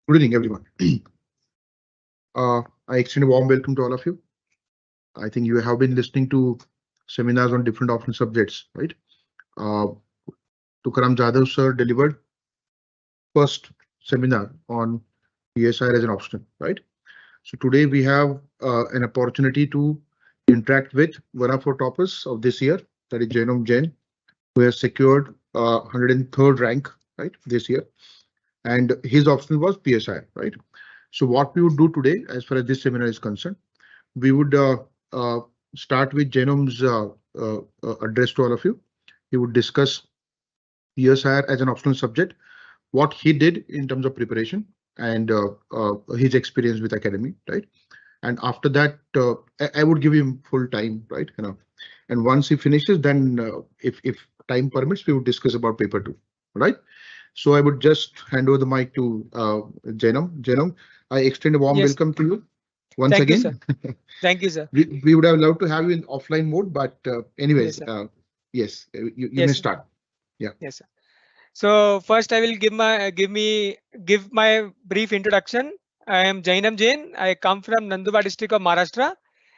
Good evening, everyone. I extend a warm welcome to all of you. I think you have been listening to seminars on different optional subjects, right? Tukaram Jadhav sir delivered first seminar on PSIR as an optional, right? So today we have an opportunity to interact with one of our toppers of this year, that is JAINOM Jain, who has secured 103rd rank, right, this year. And his optional was PSIR, right? So what we would do today, as far as this seminar is concerned, we would start with JAINOM's address to all of you. He would discuss PSIR as an optional subject, what he did in terms of preparation, and his experience with academy, right? And after that, I would give him full time, right? And once he finishes, then if time permits, we would discuss about paper 2, right? So I would just hand over the mic to JAINOM. JAINOM, I extend a warm welcome to you once again. You, sir. Thank you, sir. We would have loved to have you in offline mode, but anyways, yes, you may start. Yeah. Yes, sir. So first, I will give my brief introduction. I am JAINOM Jain. I come from Nandurbar district of Maharashtra.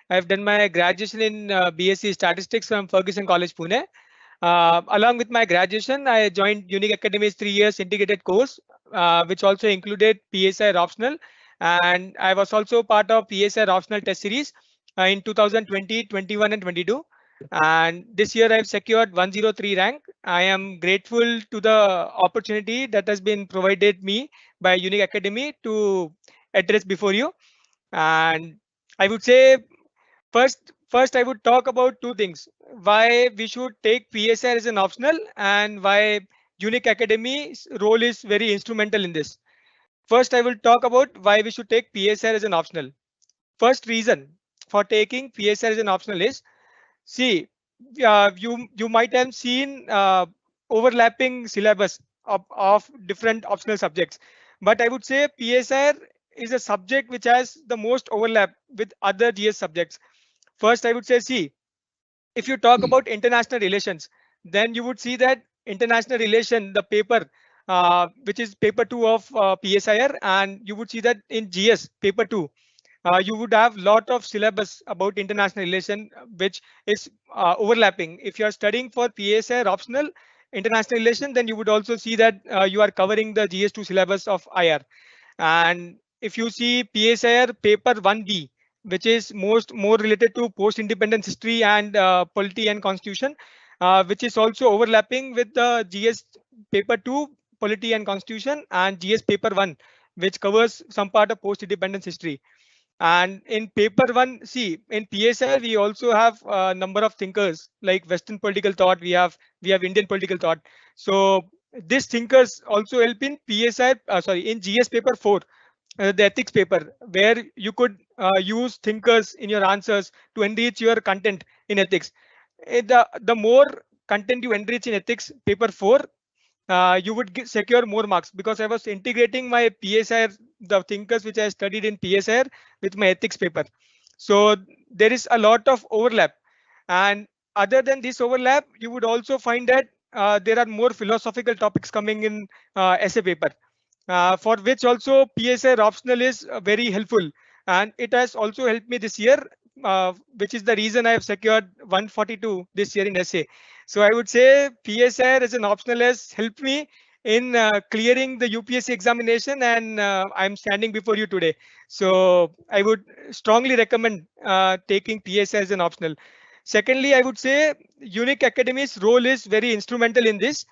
I have done my graduation in BSc Statistics from Ferguson College, Pune. Along with my graduation, I joined Unique Academy's 3 years integrated course, which also included PSIR optional. And I was also part of PSIR optional test series in 2020, 21 and 22. And this year I've secured 103 rank. I am grateful to the opportunity that has been provided me by Unique Academy to address before you. And I would say First, I would talk about two things: why we should take PSIR as an optional, and why Unique Academy's role is very instrumental in this. First, I will talk about why we should take PSIR as an optional. First reason for taking PSIR as an optional is, see, you might have seen overlapping syllabus of different optional subjects, but I would say PSIR is a subject which has the most overlap with other GS subjects. First, I would say, see, if you talk about international relations, then you would see that international relation, the paper, which is paper 2 of PSIR, and you would see that in GS paper 2, you would have lot of syllabus about international relation, which is overlapping. If you are studying for PSIR optional international relation, then you would also see that you are covering the GS2 syllabus of IR. And if you see PSIR paper 1B, which is more related to post-independence history and polity and constitution, which is also overlapping with the GS paper 2 polity and constitution and GS paper 1, which covers some part of post-independence history. And in paper 1, see, in PSIR we also have a number of thinkers like Western political thought. We have Indian political thought. So these thinkers also help in PSIR, in GS paper 4. The ethics paper, where you could use thinkers in your answers to enrich your content in ethics. The more content you enrich in ethics paper 4, you would secure more marks, because I was integrating my PSIR, the thinkers which I studied in PSIR, with my ethics paper. So there is a lot of overlap. And other than this overlap, you would also find that there are more philosophical topics coming in essay paper. For which also PSIR optional is very helpful, and it has also helped me this year, which is the reason I have secured 142 this year in essay. So I would say PSIR as an optional has helped me in clearing the UPSC examination, and I'm standing before you today. So I would strongly recommend taking PSIR as an optional. Secondly, I would say Unique Academy's role is very instrumental in this.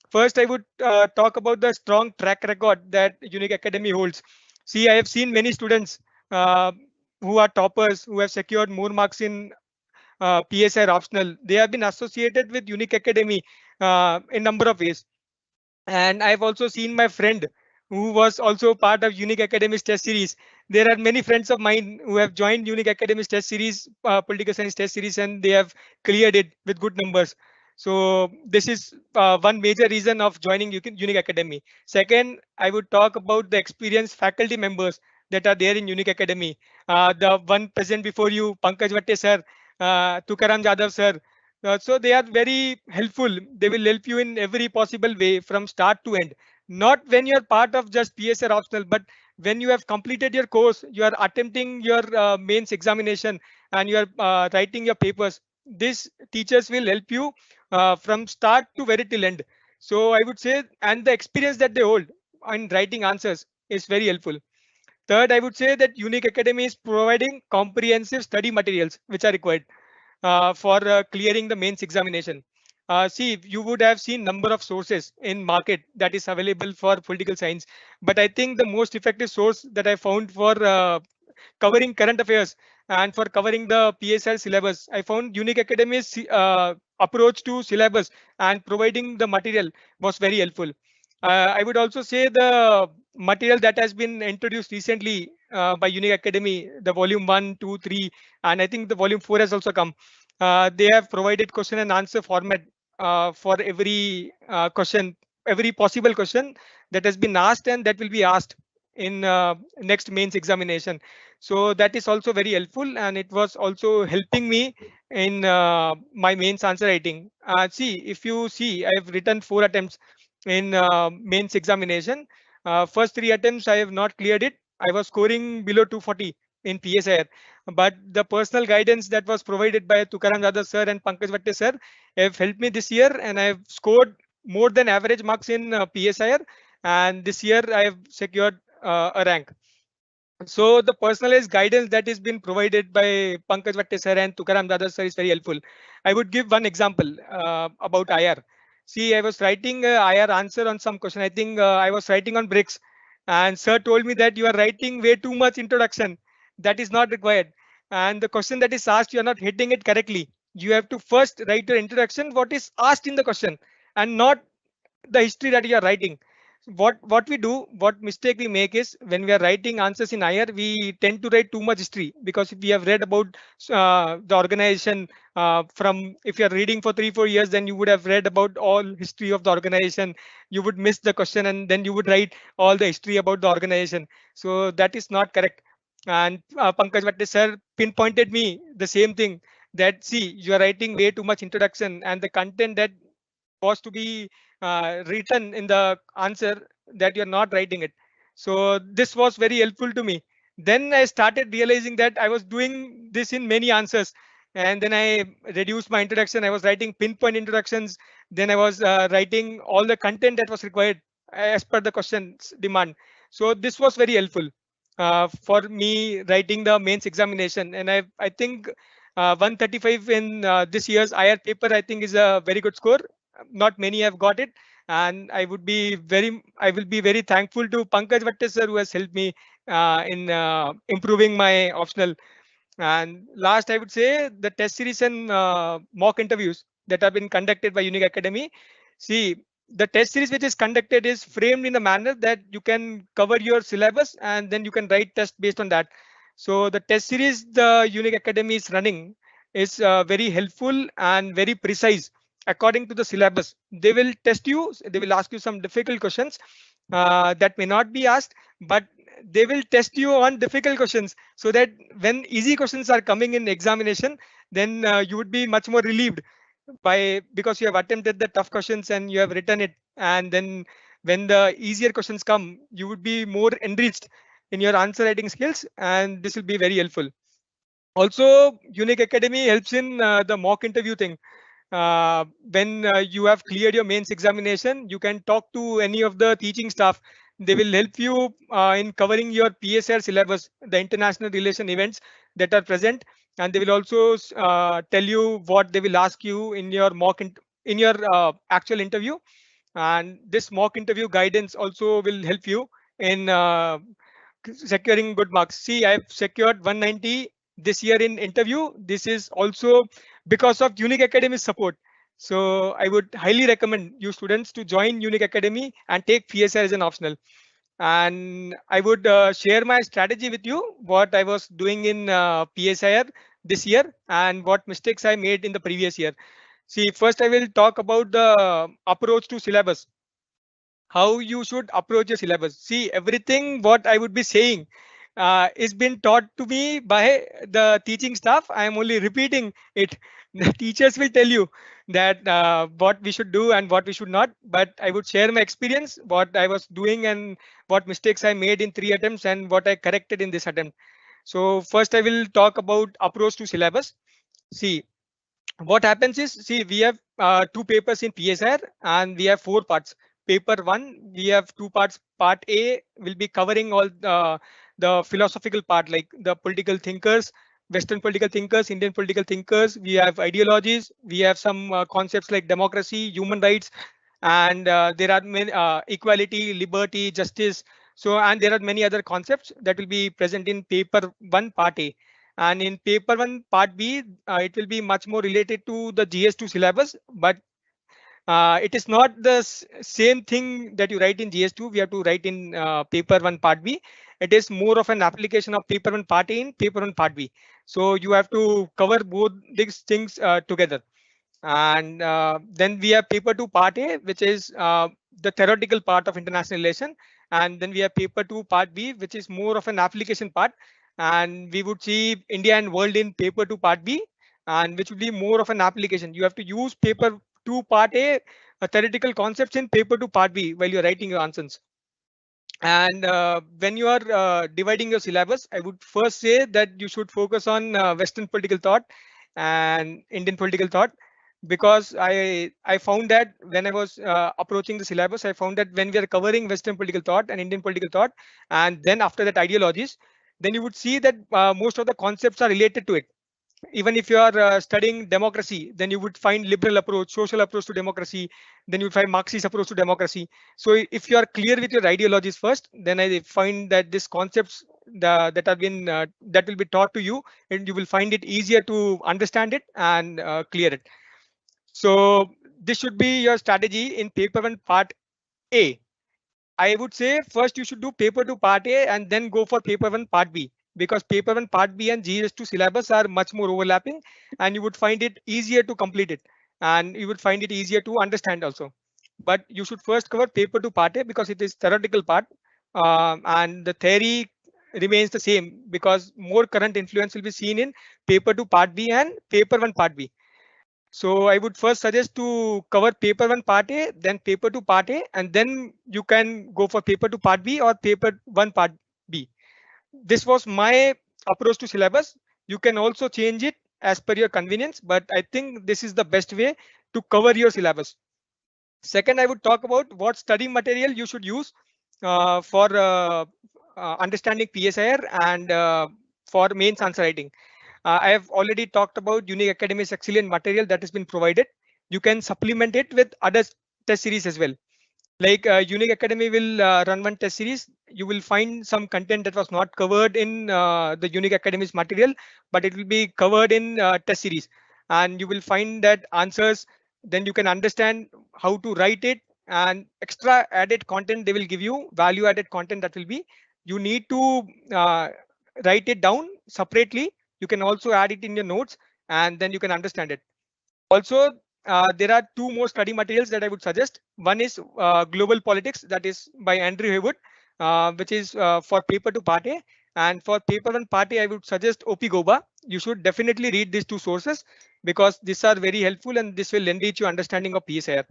First, I would talk about the strong track record that Unique Academy holds. See, I have seen many students who are toppers, who have secured more marks in PSIR optional. They have been associated with Unique Academy in number of ways. And I've also seen my friend who was also part of Unique Academy's test series. There are many friends of mine who have joined Unique Academy's test series, political science test series, and they have cleared it with good numbers. So this is one major reason of joining Unique Academy. Second, I would talk about the experienced faculty members that are there in Unique Academy. The one present before you, PANKAJ VHATTE sir, Tukaram Jadhav sir. So they are very helpful. They will help you in every possible way from start to end. not when you're part of just PSR optional, but when you have completed your course, you are attempting your mains examination, and you are writing your papers. This teachers will help you from start to very till end. So I would say, and the experience that they hold in writing answers is very helpful. Third, I would say that Unique Academy is providing comprehensive study materials which are required for clearing the mains examination. See, you would have seen number of sources in market that is available for political science, but I think the most effective source that I found for covering current affairs and for covering the PSIR syllabus, I found Unique Academy's approach to syllabus and providing the material was very helpful. I would also say the material that has been introduced recently by Unique Academy, the volume 1, 2, 3, and I think the volume 4 has also come. They have provided question and answer format for every question, every possible question that has been asked and that will be asked in next mains examination. So that is also very helpful, and it was also helping me in my mains answer writing. See, if you see, I have written 4 attempts in mains examination. First 3 attempts I have not cleared it. I was scoring below 240 in PSIR, but the personal guidance that was provided by Tukaram Dada sir and Pankaj Vatte sir have helped me this year, and I have scored more than average marks in PSIR, and this year I have secured a rank. So the personalized guidance that is been provided by Pankaj Vatte sir and Tukaram Dada sir is very helpful. I would give one example about IR. See, I was writing IR answer on some question. I think I was writing on bricks, and sir told me that you are writing way too much introduction. That is not required. And the question that is asked, you are not hitting it correctly. You have to first write your introduction, what is asked in the question, and not the history that you are writing. What we do, what mistake we make is when we are writing answers in IR, we tend to write too much history, because if we have read about the organization from, if you are reading for 3-4 years, then you would have read about all history of the organization. You would miss the question, and then you would write all the history about the organization. So that is not correct. And Pankaj Vatte sir pinpointed me the same thing, that see, you are writing way too much introduction, and the content that was to be written in the answer, that you're not writing it. So this was very helpful to me. Then I started realizing that I was doing this in many answers, and then I reduced my introduction. I was writing pinpoint introductions. Then I was writing all the content that was required as per the question's demand. So this was very helpful for me writing the mains examination. And I think 135 in this year's IR paper, I think, is a very good score. Not many have got it, and I will be very thankful to Pankaj Vatte sir, who has helped me in improving my optional. And last, I would say the test series and mock interviews that have been conducted by Unique Academy. See, the test series which is conducted is framed in a manner that you can cover your syllabus and then you can write test based on that. So the test series the Unique Academy is running is very helpful and very precise according to the syllabus. They will test you. They will ask you some difficult questions that may not be asked, but they will test you on difficult questions, so that when easy questions are coming in examination, then you would be much more relieved by, because you have attempted the tough questions and you have written it, and then when the easier questions come, you would be more enriched in your answer writing skills, and this will be very helpful. Also, Unique Academy helps in the mock interview thing. When you have cleared your mains examination, you can talk to any of the teaching staff. They will help you in covering your PSR syllabus, the international relation events that are present, and they will also tell you what they will ask you in your in your actual interview. And this mock interview guidance also will help you in securing good marks. See, I've secured 190 this year in interview. This is also because of Unique Academy support. So I would highly recommend you students to join Unique Academy and take PSIR as an optional. And I would share my strategy with you, what I was doing in PSIR this year and what mistakes I made in the previous year. See, first I will talk about the approach to syllabus, how you should approach a syllabus. See, everything what I would be saying is been taught to me by the teaching staff. I am only repeating it. The teachers will tell you. that what we should do and what we should not. But I would share my experience, what I was doing and what mistakes I made in 3 attempts and what I corrected in this attempt. So first I will talk about approach to syllabus. See, what happens is, see, we have 2 papers in PSIR and we have 4 parts. Paper 1, we have 2 parts. Part A will be covering all the philosophical part, like the political thinkers, Western political thinkers, Indian political thinkers. We have ideologies. We have some concepts like democracy, human rights, and there are many equality, liberty, justice. So, and there are many other concepts that will be present in paper 1, part A. And in paper 1, part B, it will be much more related to the GS2 syllabus, but it is not the same thing that you write in GS2. We have to write in paper 1, part B. It is more of an application of paper 1, part A in paper 1, part B. So you have to cover both these things together. And then we have paper 2, part A, which is the theoretical part of international relation. And then we have paper 2, part B, which is more of an application part. And we would see India and world in paper 2, part B, and which would be more of an application. You have to use paper 2, part A, theoretical concepts in paper 2, part B while you're writing your answers. And when you are dividing your syllabus, I would first say that you should focus on Western political thought and Indian political thought, because I found that when I was approaching the syllabus, I found that when we are covering Western political thought and Indian political thought, and then after that ideologies, then you would see that most of the concepts are related to it. Even if you are studying democracy, then you would find liberal approach, social approach to democracy, then you would find Marxist approach to democracy. So if you are clear with your ideologies first, then I find that these concepts that have been that will be taught to you, and you will find it easier to understand it and clear it. So this should be your strategy in paper 1, part A. I would say first you should do paper 2, part A, and then go for paper 1, part B, because paper 1, part B and GS2 syllabus are much more overlapping, and you would find it easier to complete it, and you would find it easier to understand also. But you should first cover paper 2, part A, because it is theoretical part, and the theory remains the same, because more current influence will be seen in paper 2, part B and paper 1, part B. So I would first suggest to cover paper 1, part A, then paper 2, part A, and then you can go for paper 2, part B or paper 1, part B. This was my approach to syllabus. You can also change it as per your convenience, but I think this is the best way to cover your syllabus. Second, I would talk about what study material you should use for understanding PSIR and for mains answer writing. I have already talked about Unique Academy's excellent material that has been provided. You can supplement it with other test series as well. Like Unique Academy will run one test series. You will find some content that was not covered in the Unique Academy's material, but it will be covered in test series. And you will find that answers, then you can understand how to write it, and extra added content they will give you, value added content that will be. You need to write it down separately. You can also add it in your notes, and then you can understand it. Also, there are 2 more study materials that I would suggest. One is Global Politics, that is by Andrew Haywood, which is for paper 2, part A. And for paper 1, part A, I would suggest OP Goba. You should definitely read these 2 sources, because these are very helpful and this will enrich your understanding of PSIR.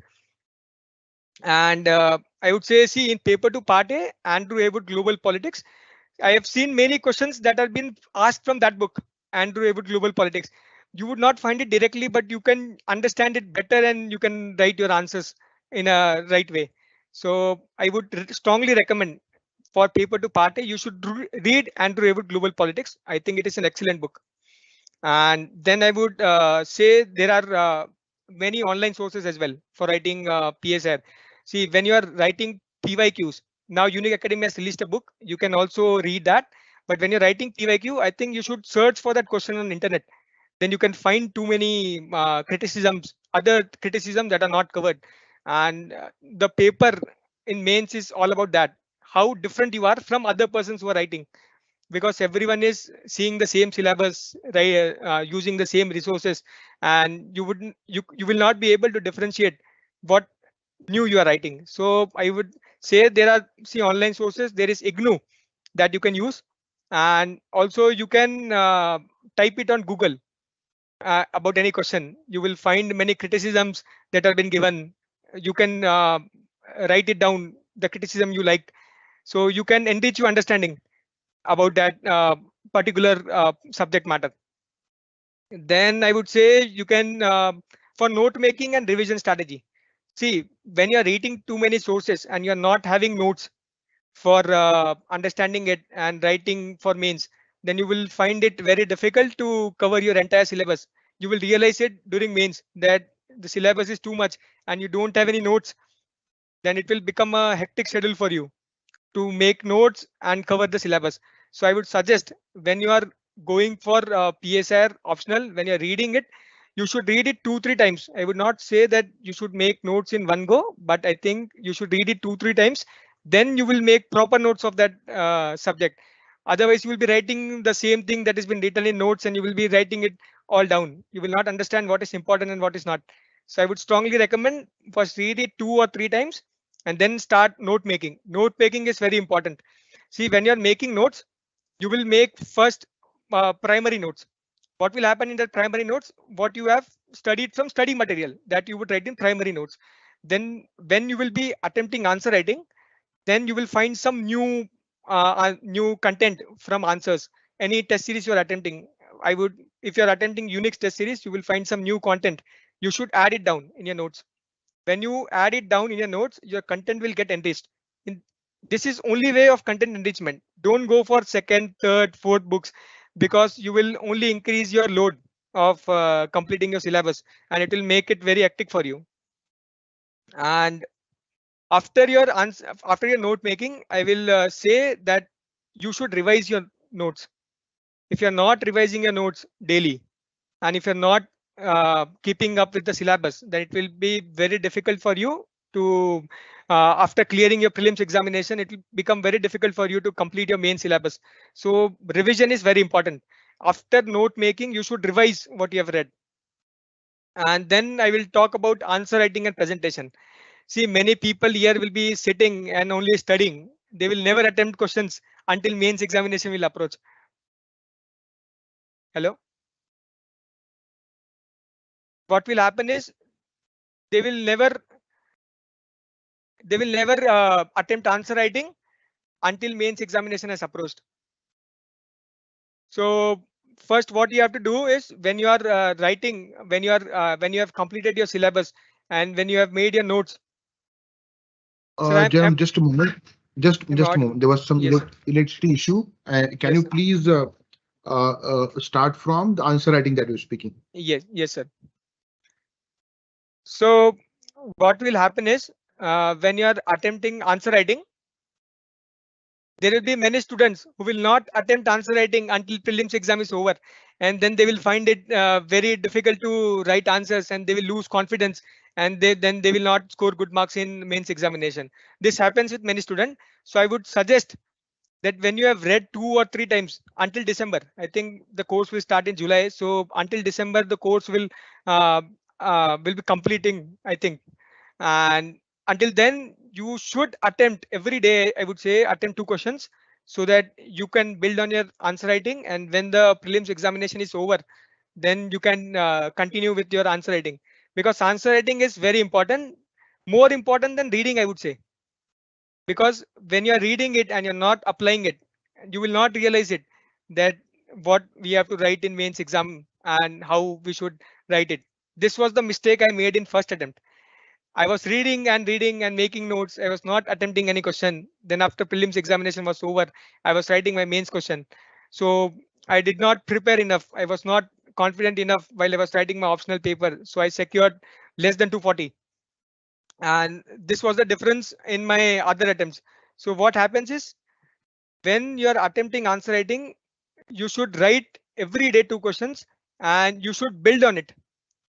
And I would say, see, in paper 2, part A, Andrew Haywood Global Politics, I have seen many questions that have been asked from that book, Andrew Haywood Global Politics. You would not find it directly, but you can understand it better and you can write your answers in a right way. So I would strongly recommend for paper 2, part A, you should read Andrew Haywood Global Politics. I think it is an excellent book. And then I would say there are many online sources as well for writing PSIR. See, when you are writing PYQs, now Unique Academy has released a book. You can also read that. But when you're writing PYQ, I think you should search for that question on internet. Then you can find too many criticisms, other criticisms that are not covered. And the paper in mains is all about that. How different you are from other persons who are writing, because everyone is seeing the same syllabus, right, using the same resources, and you will not be able to differentiate what new you are writing. So I would say there are, see, online sources. There is IGNU that you can use, and also you can type it on Google. about any question. You will find many criticisms that have been given. You can write it down, the criticism you liked, so you can enrich your understanding about that particular subject matter. Then I would say you can for note making and revision strategy. See, when you're reading too many sources and you're not having notes for understanding it and writing for mains, then you will find it very difficult to cover your entire syllabus. You will realize it during mains that the syllabus is too much and you don't have any notes. Then it will become a hectic schedule for you to make notes and cover the syllabus. So I would suggest when you are going for PSIR optional, when you're reading it, you should read it 2-3 times. I would not say that you should make notes in one go, but I think you should read it 2-3 times. Then you will make proper notes of that subject. Otherwise, you will be writing the same thing that has been written in notes and you will be writing it all down. You will not understand what is important and what is not. So I would strongly recommend first read it 2 or 3 times and then start note making. Note making is very important. See, when you're making notes, you will make first primary notes. What will happen in that primary notes? What you have studied from study material that you would write in primary notes. Then when you will be attempting answer writing, then you will find some new content from answers. Any test series you're attempting, if you're attempting Unix test series, you will find some new content. You should add it down in your notes. When you add it down in your notes, your content will get enriched. This is only way of content enrichment. Don't go for second, third, fourth books, because you will only increase your load of completing your syllabus and it will make it very hectic for you. And after your note making, I will say that you should revise your notes. If you're not revising your notes daily, and if you're not keeping up with the syllabus, then it will be very difficult for you to after clearing your prelims examination, it will become very difficult for you to complete your main syllabus. So revision is very important. After note making, you should revise what you have read. And then I will talk about answer writing and presentation. See, many people here will be sitting and only studying. They will never attempt questions until mains examination will approach. Hello. What will happen is they will never attempt answer writing until mains examination has approached. So first, what you have to do is when you are writing, when you have completed your syllabus and when you have made your notes. So Janam, just a moment. Just a not, moment. There was some yes, electricity issue. Can yes, you sir. please start from the answer writing that you're speaking? Yes, sir. So what will happen is when you are attempting answer writing, there will be many students who will not attempt answer writing until prelims exam is over, and then they will find it very difficult to write answers and they will lose confidence, and then they will not score good marks in mains examination. This happens with many students. So I would suggest that when you have read 2 or 3 times until December, I think the course will start in July. So until December, the course uh, will be completing, I think. And until then, you should attempt every day. I would say attempt 2 questions so that you can build on your answer writing. And when the prelims examination is over, then you can continue with your answer writing, because answer writing is very important, more important than reading, I would say. Because when you're reading it and you're not applying it, you will not realize it, that what we have to write in mains exam and how we should write it. This was the mistake I made in first attempt. I was reading and making notes. I was not attempting any question. Then after prelims examination was over, I was writing my mains question. So I did not prepare enough. I was not confident enough while I was writing my optional paper. So I secured less than 240. And this was the difference in my other attempts. So what happens is when you're attempting answer writing, you should write every day 2 questions and you should build on it,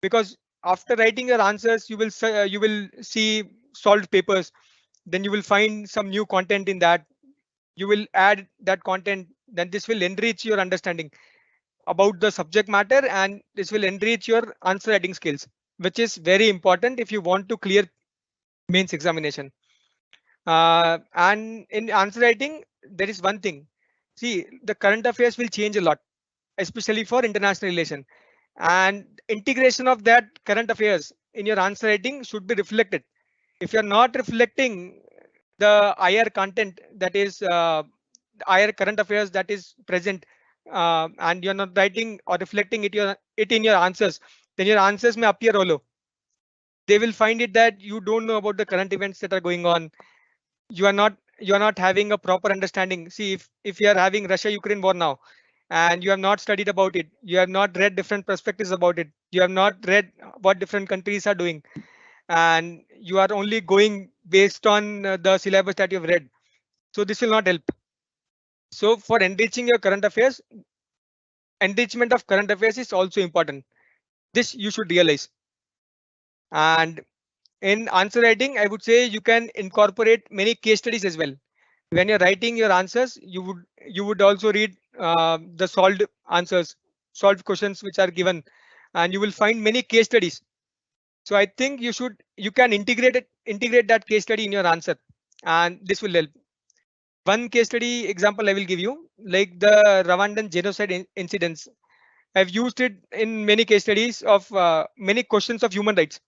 because after writing your answers, you will see solved papers. Then you will find some new content in that. You will add that content. Then this will enrich your understanding about the subject matter, and this will enrich your answer writing skills, which is very important if you want to clear mains examination. And in answer writing, there is one thing. See, the current affairs will change a lot, especially for international relation. and integration of that current affairs in your answer writing should be reflected. If you're not reflecting the IR content, that is IR current affairs that is present, and you're not writing or reflecting it in your answers, then your answers may appear hollow. They will find it that you don't know about the current events that are going on. You are not having a proper understanding. See, if you are having Russia Ukraine war now and you have not studied about it, you have not read different perspectives about it, you have not read what different countries are doing, and you are only going based on the syllabus that you've read, so this will not help. So for enriching your current affairs, enrichment of current affairs is also important. This you should realize. And in answer writing, I would say you can incorporate many case studies as well. When you're writing your answers, you would also read the solved answers, solved questions which are given, and you will find many case studies. So I think you can integrate that case study in your answer, and this will help. One case study example I will give you, like the Rwandan genocide incidents. I've used it in many case studies of many questions of human rights.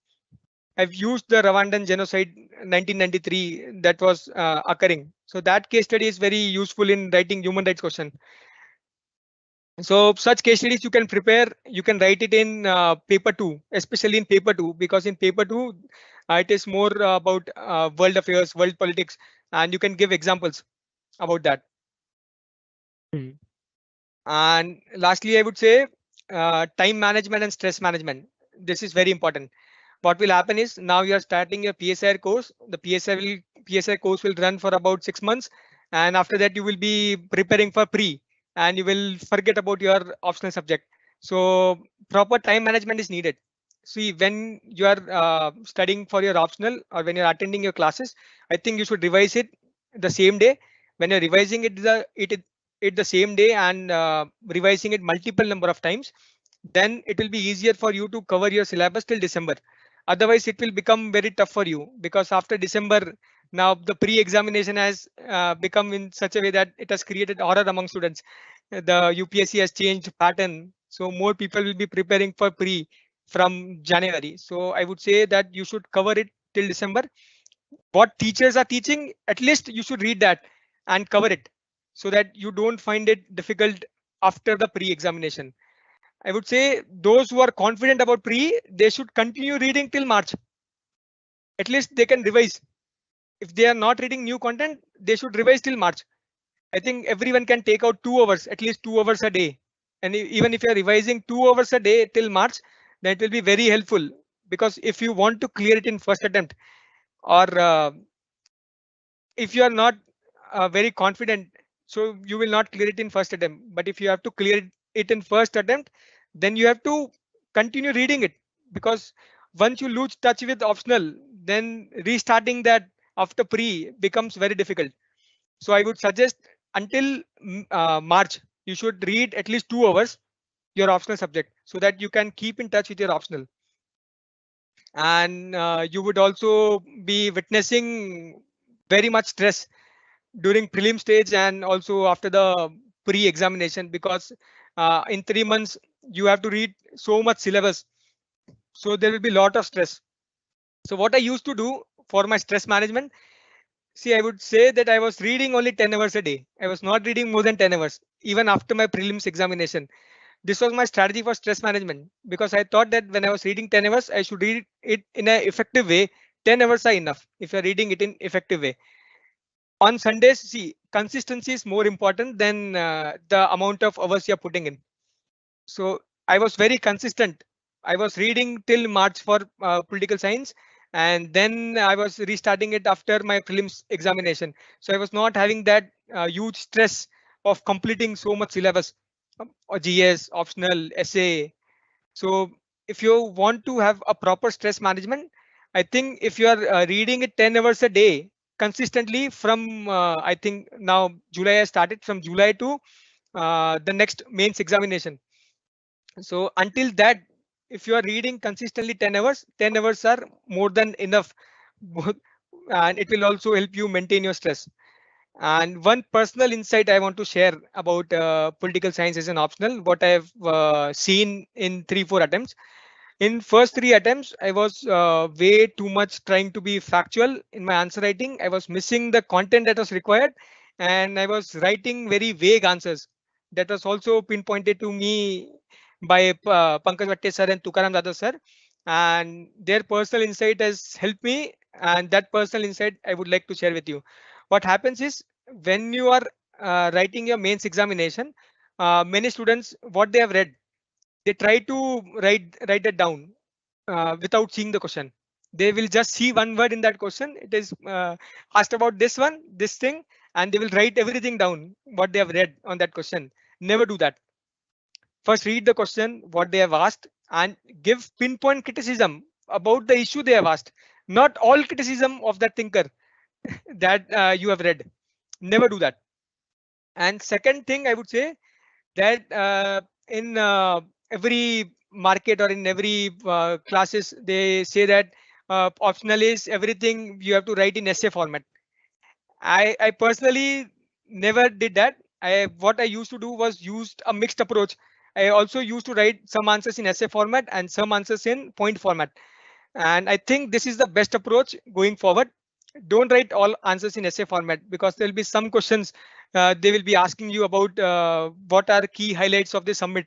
I've used the Rwandan genocide 1993 that was occurring. So that case study is very useful in writing human rights question. So such case studies you can prepare, you can write it in paper 2, especially in paper 2, because in paper 2 it is more about world affairs, world politics, and you can give examples about that. And lastly, I would say time management and stress management. This is very important. What will happen is now you are starting your PSIR course. The PSIR course will run for about 6 months, and after that you will be preparing for pre, and you will forget about your optional subject. So proper time management is needed. See, when you are studying for your optional or when you're attending your classes, I think you should revise it the same day. When you're revising it the same day and revising it multiple number of times, then it will be easier for you to cover your syllabus till December. Otherwise, it will become very tough for you, because after December, now the pre-examination has become in such a way that it has created horror among students. The UPSC has changed pattern, so more people will be preparing for pre from January. So I would say that you should cover it till December. What teachers are teaching, at least you should read that and cover it, so that you don't find it difficult after the pre-examination. I would say those who are confident about pre, they should continue reading till March. At least they can revise. If they are not reading new content, they should revise till March. I think everyone can take out 2 hours, at least 2 hours a day. And even if you're revising 2 hours a day till March, then it will be very helpful. Because if you want to clear it in first attempt, or if you are not very confident, so you will not clear it in first attempt. But if you have to clear it in first attempt, then you have to continue reading it, because once you lose touch with optional, then restarting that after pre becomes very difficult. So I would suggest until March, you should read at least 2 hours your optional subject, so that you can keep in touch with your optional. And you would also be witnessing very much stress during prelim stage and also after the pre-examination, because in 3 months you have to read so much syllabus, so there will be a lot of stress. So what I used to do for my stress management, see, I would say that I was reading only 10 hours a day. I was not reading more than 10 hours even after my prelims examination. This was my strategy for stress management, because I thought that when I was reading 10 hours, I should read it in an effective way. 10 hours are enough if you're reading it in effective way. On Sundays, see, consistency is more important than the amount of hours you're putting in. So I was very consistent. I was reading till March for political science, and then I was restarting it after my prelims examination. So I was not having that huge stress of completing so much syllabus, or GS, optional, essay. So if you want to have a proper stress management, I think if you are reading it 10 hours a day consistently from I think now July has started, from July to the next mains examination. So until that, if you are reading consistently 10 hours, 10 hours are more than enough. And it will also help you maintain your stress. And one personal insight I want to share about political science as an optional, what I've seen in 3-4 attempts. In first 3 attempts, I was way too much trying to be factual in my answer writing. I was missing the content that was required, and I was writing very vague answers. That was also pinpointed to me by PANKAJ VHATTE sir and Tukaram Dada sir, and their personal insight has helped me. And that personal insight I would like to share with you. What happens is, when you are writing your mains examination, many students, what they have read, they try to write it down without seeing the question. They will just see one word in that question. It is asked about this one, this thing, and they will write everything down what they have read on that question. Never do that. First, read the question, what they have asked, and give pinpoint criticism about the issue they have asked. Not all criticism of that thinker that you have read. Never do that. And second thing, I would say that in every market or in every classes, they say that optional is everything you have to write in essay format. I personally never did that. What I used to do was used a mixed approach. I also used to write some answers in essay format and some answers in point format. And I think this is the best approach going forward. Don't write all answers in essay format, because there'll be some questions they will be asking you about what are key highlights of the summit,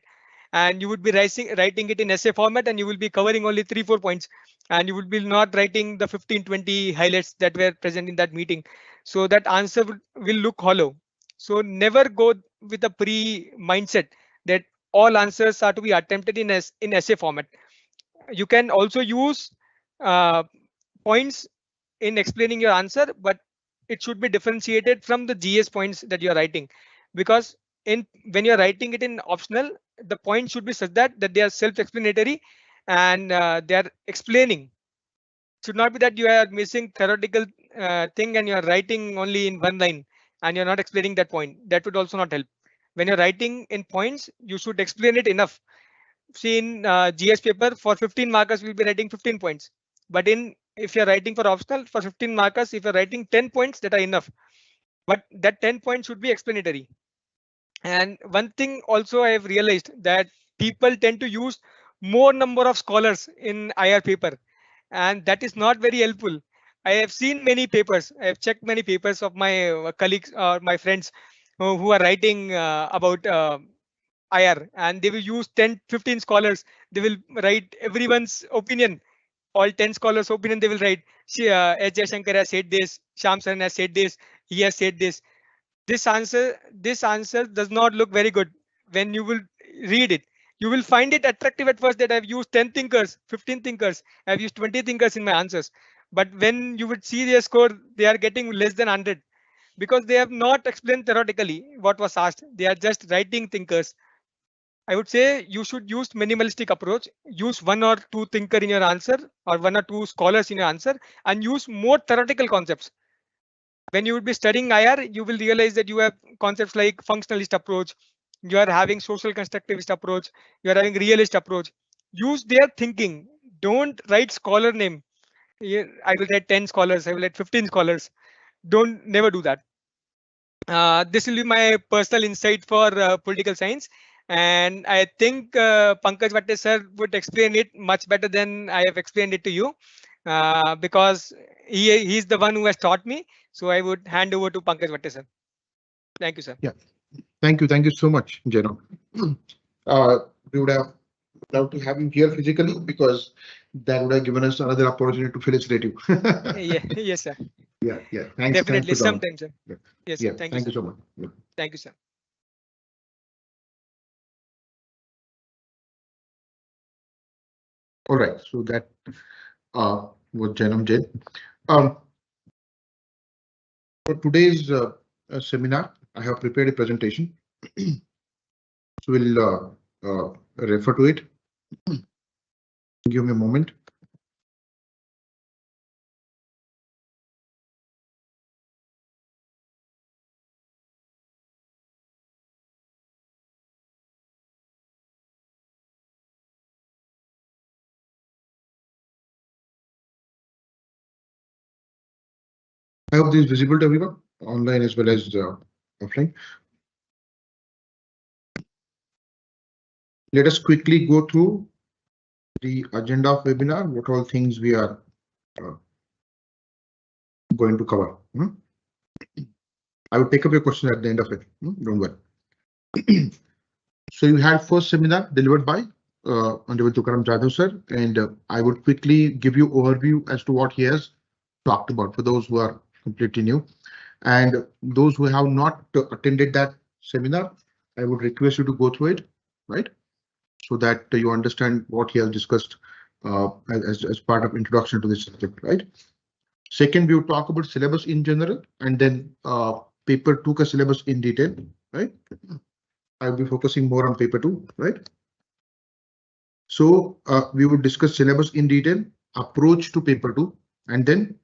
and you would be writing it in essay format, and you will be covering only 3-4 points, and you would be not writing the 15-20 highlights that were present in that meeting. So that answer will look hollow. So never go with a pre mindset that all answers are to be attempted in essay format. You can also use uh, points in explaining your answer, but it should be differentiated from the GS points that you're writing, because in when you're writing it in optional, the points should be such that they are self-explanatory, and they are explaining. Should not be that you are missing theoretical thing and you are writing only in one line and you're not explaining that point. That would also not help. When you're writing in points, you should explain it enough. See, in GS paper, for 15 markers we'll be writing 15 points, but in if you're writing for optional, for 15 markers, if you're writing 10 points, that are enough, but that 10 points should be explanatory. And one thing also I have realized, that people tend to use more number of scholars in IR paper, and that is not very helpful. I have seen many papers, I have checked many papers of my colleagues or my friends who are writing about IR, and they will use 10-15 scholars. They will write everyone's opinion, all 10 scholars' opinion. They will write, H. Shankar has said this, Sham Saran has said this, he has said this. This answer does not look very good when you will read it. You will find it attractive at first, that I've used 10 thinkers, 15 thinkers, I've used 20 thinkers in my answers. But when you would see their score, they are getting less than 100, because they have not explained theoretically what was asked. They are just writing thinkers. I would say you should use minimalistic approach. Use one or two thinker in your answer, or one or two scholars in your answer, and use more theoretical concepts. When you would be studying IR, you will realize that you have concepts like functionalist approach. You are having social constructivist approach. You are having realist approach. Use their thinking. Don't write scholar name. I will write 10 scholars. I will write 15 scholars. Don't never do that. This will be my personal insight for political science, and I think Pankaj Vatte sir would explain it much better than I have explained it to you, because he's the one who has taught me. So I would hand over to Pankaj Vatte sir. Thank you, sir. Yeah, thank you so much, JAINOM. We would have loved to have you here physically, because that would have given us another opportunity to felicitate you. Yeah, yes, sir. Yeah. Thanks Definitely, for coming. sometimes, sir. Yeah, Yes, sir. Thank you, thank sir. you so much. Yeah. Thank you, sir. All right, so that was JAINOM Jain. Um, for today's seminar, I have prepared a presentation. So we'll refer to it. Give me a moment. I hope this is visible to everyone. online as well as offline. Let us quickly go through the agenda of webinar, what all things we are going to cover. I will take up your question at the end of it. Don't worry. So you had first seminar delivered by Honorable Tukaram Jadhav sir, and I would quickly give you overview as to what he has talked about for those who are completely new, and those who have not attended that seminar. I would request you to go through it, right, so that you understand what he has discussed as part of introduction to this subject, right. Second, we will talk about syllabus in general, and then paper 2 ka syllabus in detail, right. I'll be focusing more on paper 2, right. So we would discuss syllabus in detail, approach to paper 2, and then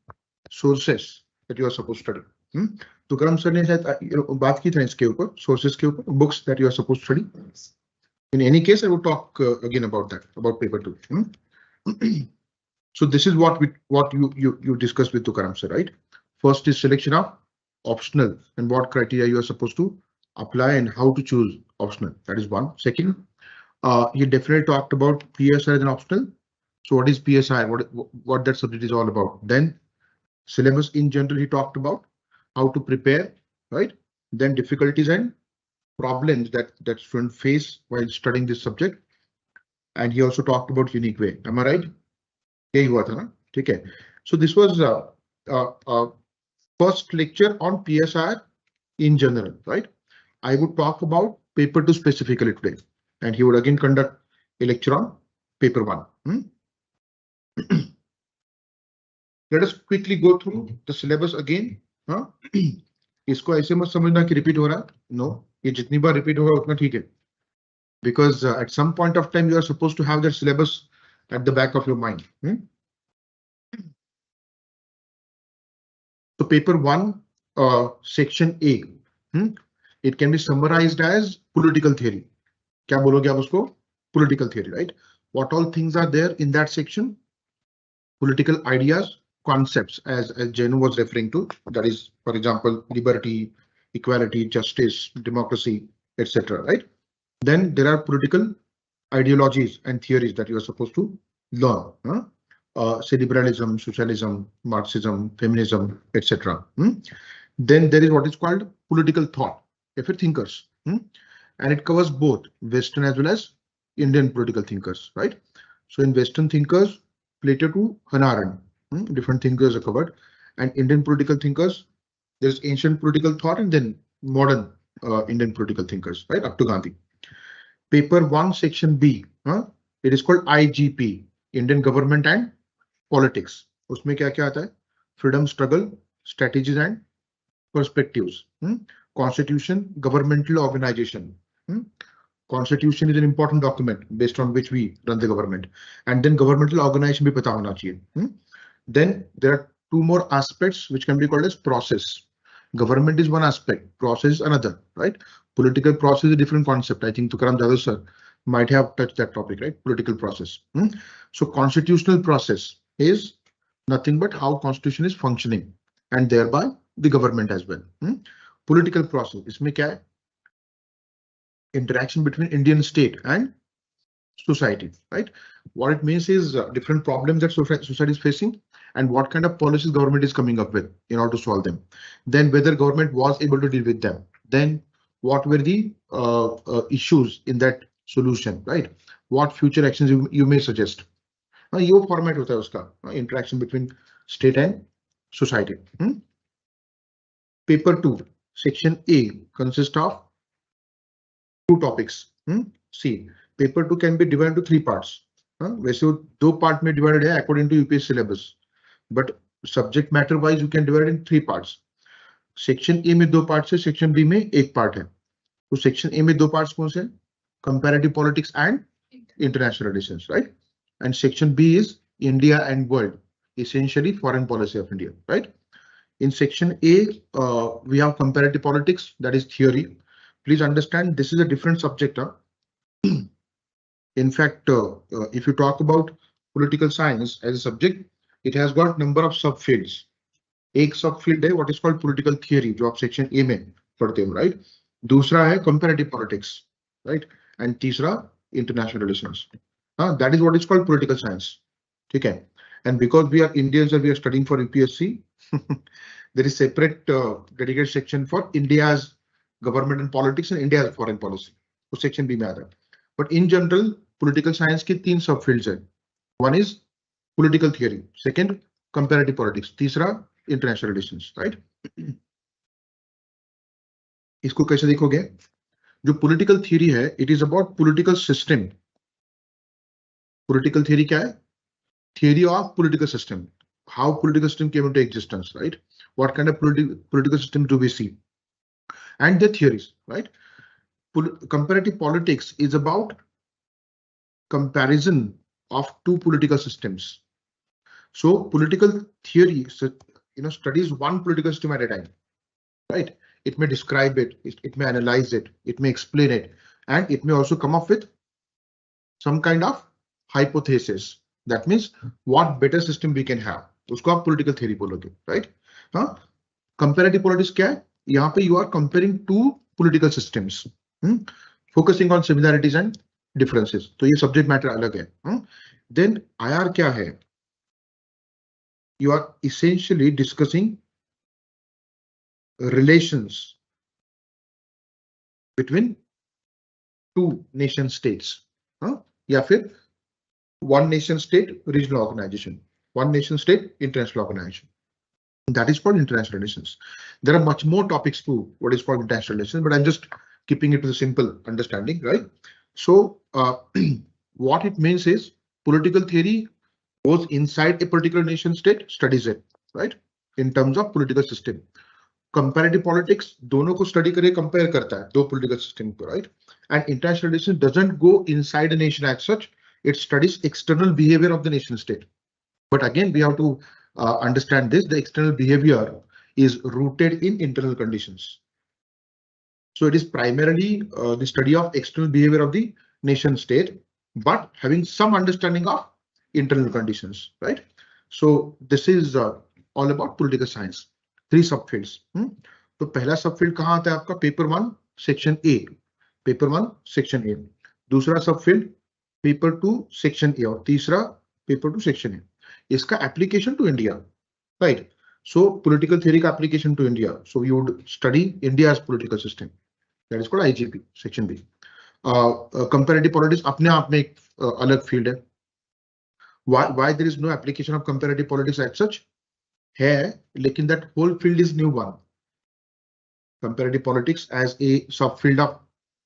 sources that you are supposed to study. Tukaram sir ne baat ki tha iske upar, sources ke upar, books that you are supposed to study. In any case, I will talk again about that, about paper 2. So this is what you discussed with Tukaram sir, right? First is selection of optional and what criteria you are supposed to apply and how to choose optional. That is one. Second, he definitely talked about PSIR as an optional. So what is PSIR? What that subject is all about? Then syllabus in general he talked about, how to prepare, right? Then difficulties and problems that students face while studying this subject. And he also talked about unique way. Am I right? Okay. So this was first lecture on PSIR in general, right? I would talk about paper 2 specifically today, and he would again conduct a lecture on paper 1. Let us quickly go through the syllabus again. इसको ऐसे मत समझना कि repeat हो रहा है. No, ये जितनी बार repeat होगा उतना ठीक है. Because at some point of time you are supposed to have that syllabus at the back of your mind. So paper 1, section A, it can be summarized as political theory. क्या बोलोगे आप उसको? Political theory, right? What all things are there in that section? Political ideas, concepts, as JAINOM was referring to. That is, for example, liberty, equality, justice, democracy, etc. Right? Then there are political ideologies and theories that you are supposed to learn. Say liberalism, socialism, Marxism, feminism, etc. Then there is what is called political thought, thinkers, and it covers both Western as well as Indian political thinkers, right? So in Western thinkers, Plato to Hannah Arendt, different thinkers are covered, and Indian political thinkers, there's ancient political thought and then modern Indian political thinkers, right, up to Gandhi. Paper 1, section B, it is called IGP, Indian Government and Politics. उसमें क्या-क्या आता है? Freedom struggle, strategies and perspectives. Constitution, governmental organization. Constitution is an important document based on which we run the government, and then governmental organization भी पता होना चाहिए. Then there are two more aspects which can be called as process. Government is one aspect, process is another, right? Political process is a different concept. I think Tukaram Jadhav sir might have touched that topic, right? Political process. So constitutional process is nothing but how constitution is functioning and thereby the government as well. Political process, इसमें क्या है? Interaction between Indian state and society, right? What it means is different problems that society is facing and what kind of policies government is coming up with in order to solve them. Then whether government was able to deal with them. Then what were the issues in that solution, right? What future actions you may suggest. ये format होता है उसका, interaction between state and society. Paper 2, section A consists of 2 topics. See, paper 2 can be divided into 3 parts. वैसे वो 2 part में divided है according to UPSC syllabus, but subject matter wise you can divide in 3 parts. Section A में 2 parts है, section B में 1 part है. तो section A में 2 parts कौन से? Comparative politics and international relations, right? And section B is India and world, essentially foreign policy of India, right? In section A, we have comparative politics, that is theory. Please understand this is a different subject. In fact, if you talk about political science as a subject, it has got number of subfields. एक सब field है what is called political theory, जो आप section A में पढ़ते हो, right. दूसरा है कंपैरेटिव पॉलिटिक्स, राइट, एंड तीसरा इंटरनेशनल रिलेशंस। हाँ, that is what is called political science, ठीक है। And because we are Indians and we are studying for UPSC, there is separate dedicated section for India's government and politics and India's foreign policy, उस section भी में आता है। But in general political science की 3 सब fields है। One is political theory, second comparative politics, तीसरा international relations, right. इसको कैसे देखोगे? जो पॉलिटिकल थियरी है, it is about political system. Political theory क्या है? Theory of political system, how political system came into existence, right? What kind of political system do we see? And the theories, right? Comparative politics is about comparison of 2 political systems. So political theory, studies one political system at a time, right? It may describe it, it may analyze it, it may explain it, and it may also come up with some kind of hypothesis. That means what better system we can have, उसको आप political theory बोलोगे, right. हाँ, comparative politics क्या है? यहाँ पे you are comparing 2 political systems, focusing on similarities and differences, तो ये सब्जेक्ट मैटर अलग है। देन आईआर क्या है? You are essentially discussing relations between 2 nation states, या फिर 1 nation state regional organisation, 1 nation state international organization. That is called international relations. There are much more topics to what is called international relations, but I'm just keeping it to the simple understanding, right? So what it means is political theory goes inside a particular nation state, studies it, right, in terms of political system. Comparative politics दोनों को study करे, compare करता है 2 political system को, right? And international relations doesn't go inside a nation as such. It studies external behavior of the nation state. But again, we have to understand this. The external behavior is rooted in internal conditions. So it is primarily the study of external behavior of the nation state, but having some understanding of internal conditions, right? So this is all about political science. 3 subfields. तो पहला subfield कहाँ आता है आपका? Paper 1 section A, paper 1 section A. दूसरा subfield paper 2 section ए, और तीसरा paper 2 section A. इसका application to India, right? So political theory का application to India, so you would study India's political system, that is called IGP section B. Comparative politics अपने आप में एक अलग field है। Why there is no application of comparative politics as such है, लेकिन that whole field is new one. Comparative politics as a sub field of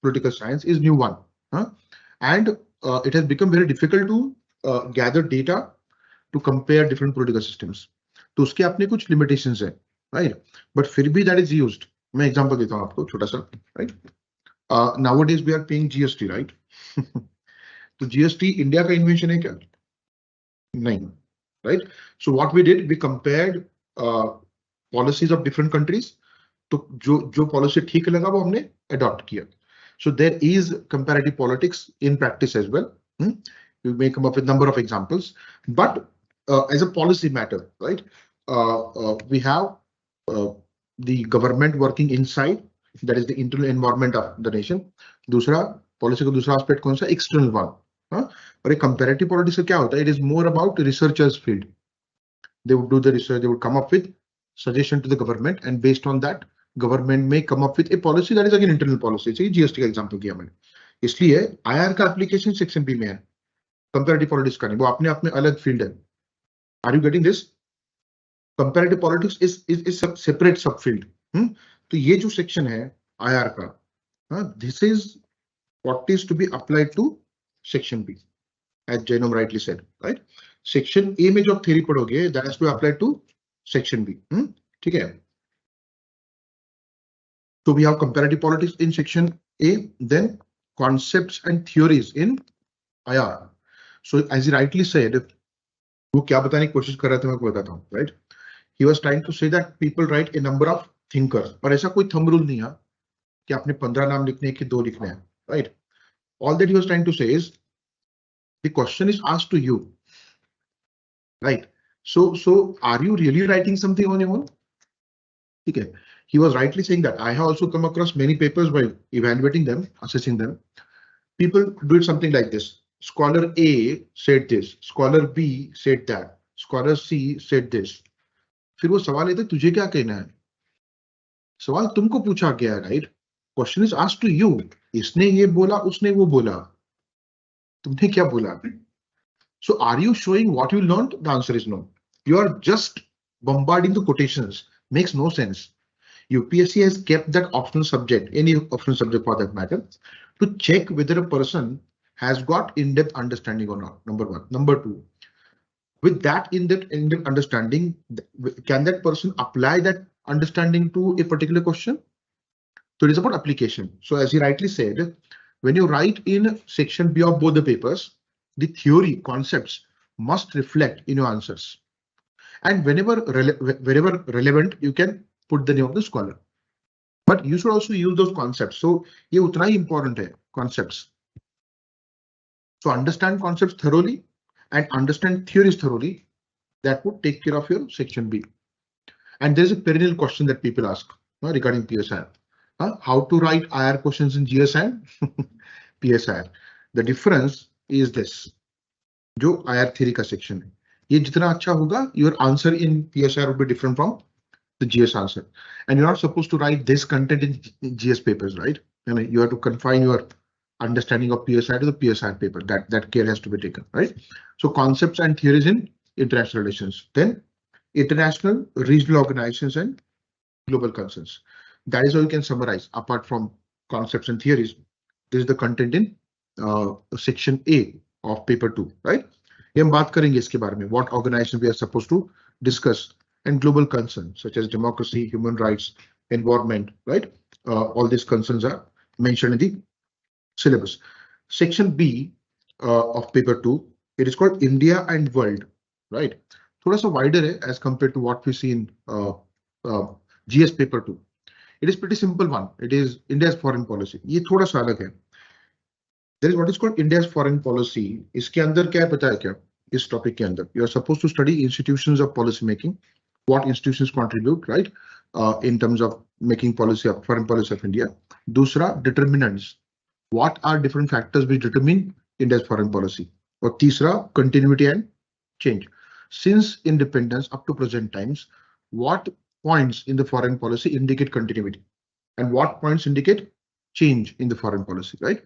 political science is new one, and it has become very difficult to gather data to compare different political systems. तो उसके अपने कुछ limitations है, right? But फिर भी that is used. मैं example देता हूँ आपको छोटा सा, right? Nowadays we are paying GST, right? तो GST इंडिया का invention है क्या? नहीं, right? So what we did, we compared policies of different countries. तो जो policy ठीक लगा वो हमने adopt किया. So there is comparative politics in practice as well. You may come up with number of examples, but as a policy matter, right? We have the government working inside, that is the internal environment of the nation. दूसरा policy का दूसरा aspect कौन सा? External one. और एक comparative politics का क्या होता है? It is more about researchers field. They would do the research, they would come up with suggestion to the government, and based on that, government may come up with a policy that is again internal policy. So GST का example किया मैंने, इसलिए IR का application section B में है, comparative politics का नहीं, वो अपने आप में अलग field है। Are you getting this? Comparative politics is a separate subfield. तो ये जो section है IR का, this is what is to be applied to section B, as JAINOM rightly said, right? Section A में जो आप theory पढ़ोगे, that has to be applied to section B. ठीक है? So we have comparative politics in section A, then concepts and theories in IR. So as he rightly said, वो क्या बताने की कोशिश कर रहा था मैं आपको बताता हूँ, right? He was trying to say that people write a number of thinkers, और ऐसा कोई thumb rule नहीं है कि आपने 15 नाम लिखने हैं कि 2 लिखने हैं, right? All that he was trying to say is the question is asked to you, right? So are you really writing something on your own? Okay. He was rightly saying that I have also come across many papers while evaluating them, assessing them. People do something like this. Scholar A said this, scholar B said that, scholar C said this. फिर वो सवाल है तुझे क्या कहना है? सवाल तुमको पूछा गया है, right? Question is asked to you. इसने ये बोला, उसने वो बोला, तुमने क्या बोला? So are you showing what you learned? The answer is no. You are just bombarding the quotations. Makes no sense. UPSC has kept that optional subject, any optional subject for that matter, to check whether a person has got in-depth understanding or not. Number one. Number two, with that in-depth understanding, can that person apply that understanding to a particular question? So it is about application. So as he rightly said, when you write in section B of both the papers, the theory concepts must reflect in your answers. And wherever relevant, you can put the name of the scholar. But you should also use those concepts. So ये उतना ही important है, concepts. So understand concepts thoroughly and understand theories thoroughly. That would take care of your section B. And there's a perennial question that people ask regarding PSIR. How to write IR questions in GS and PSIR. The difference is this. जो IR theory का section है, ये जितना अच्छा होगा, your answer in PSIR will be different from the GS answer. And you're not supposed to write this content in GS papers, right? And you have to confine your understanding of PSIR to the PSIR paper. That care has to be taken, right? So concepts and theories in international relations. Then international, regional organizations and global concerns. That is how you can summarize. Apart from concepts and theories, this is the content in section A of paper 2, right? ये हम बात करेंगे इसके बारे में. What organization we are supposed to discuss and global concerns such as democracy, human rights, environment, right? All these concerns are mentioned in the syllabus. Section B of paper 2, it is called India and World, right? थोड़ा सा wider है as compared to what we see in GS paper 2. It is pretty simple one. It is India's foreign policy. ये थोड़ा सा अलग है. There is what is called India's foreign policy. इसके अंदर क्या है पता है क्या? इस टॉपिक के अंदर you are supposed to study institutions of policy making, what institutions contribute, right, in terms of making policy of foreign policy of India. दूसरा determinants, what are different factors which determine India's foreign policy. और तीसरा continuity and change. Since independence up to present times, what points in the foreign policy indicate continuity and what points indicate change in the foreign policy, right?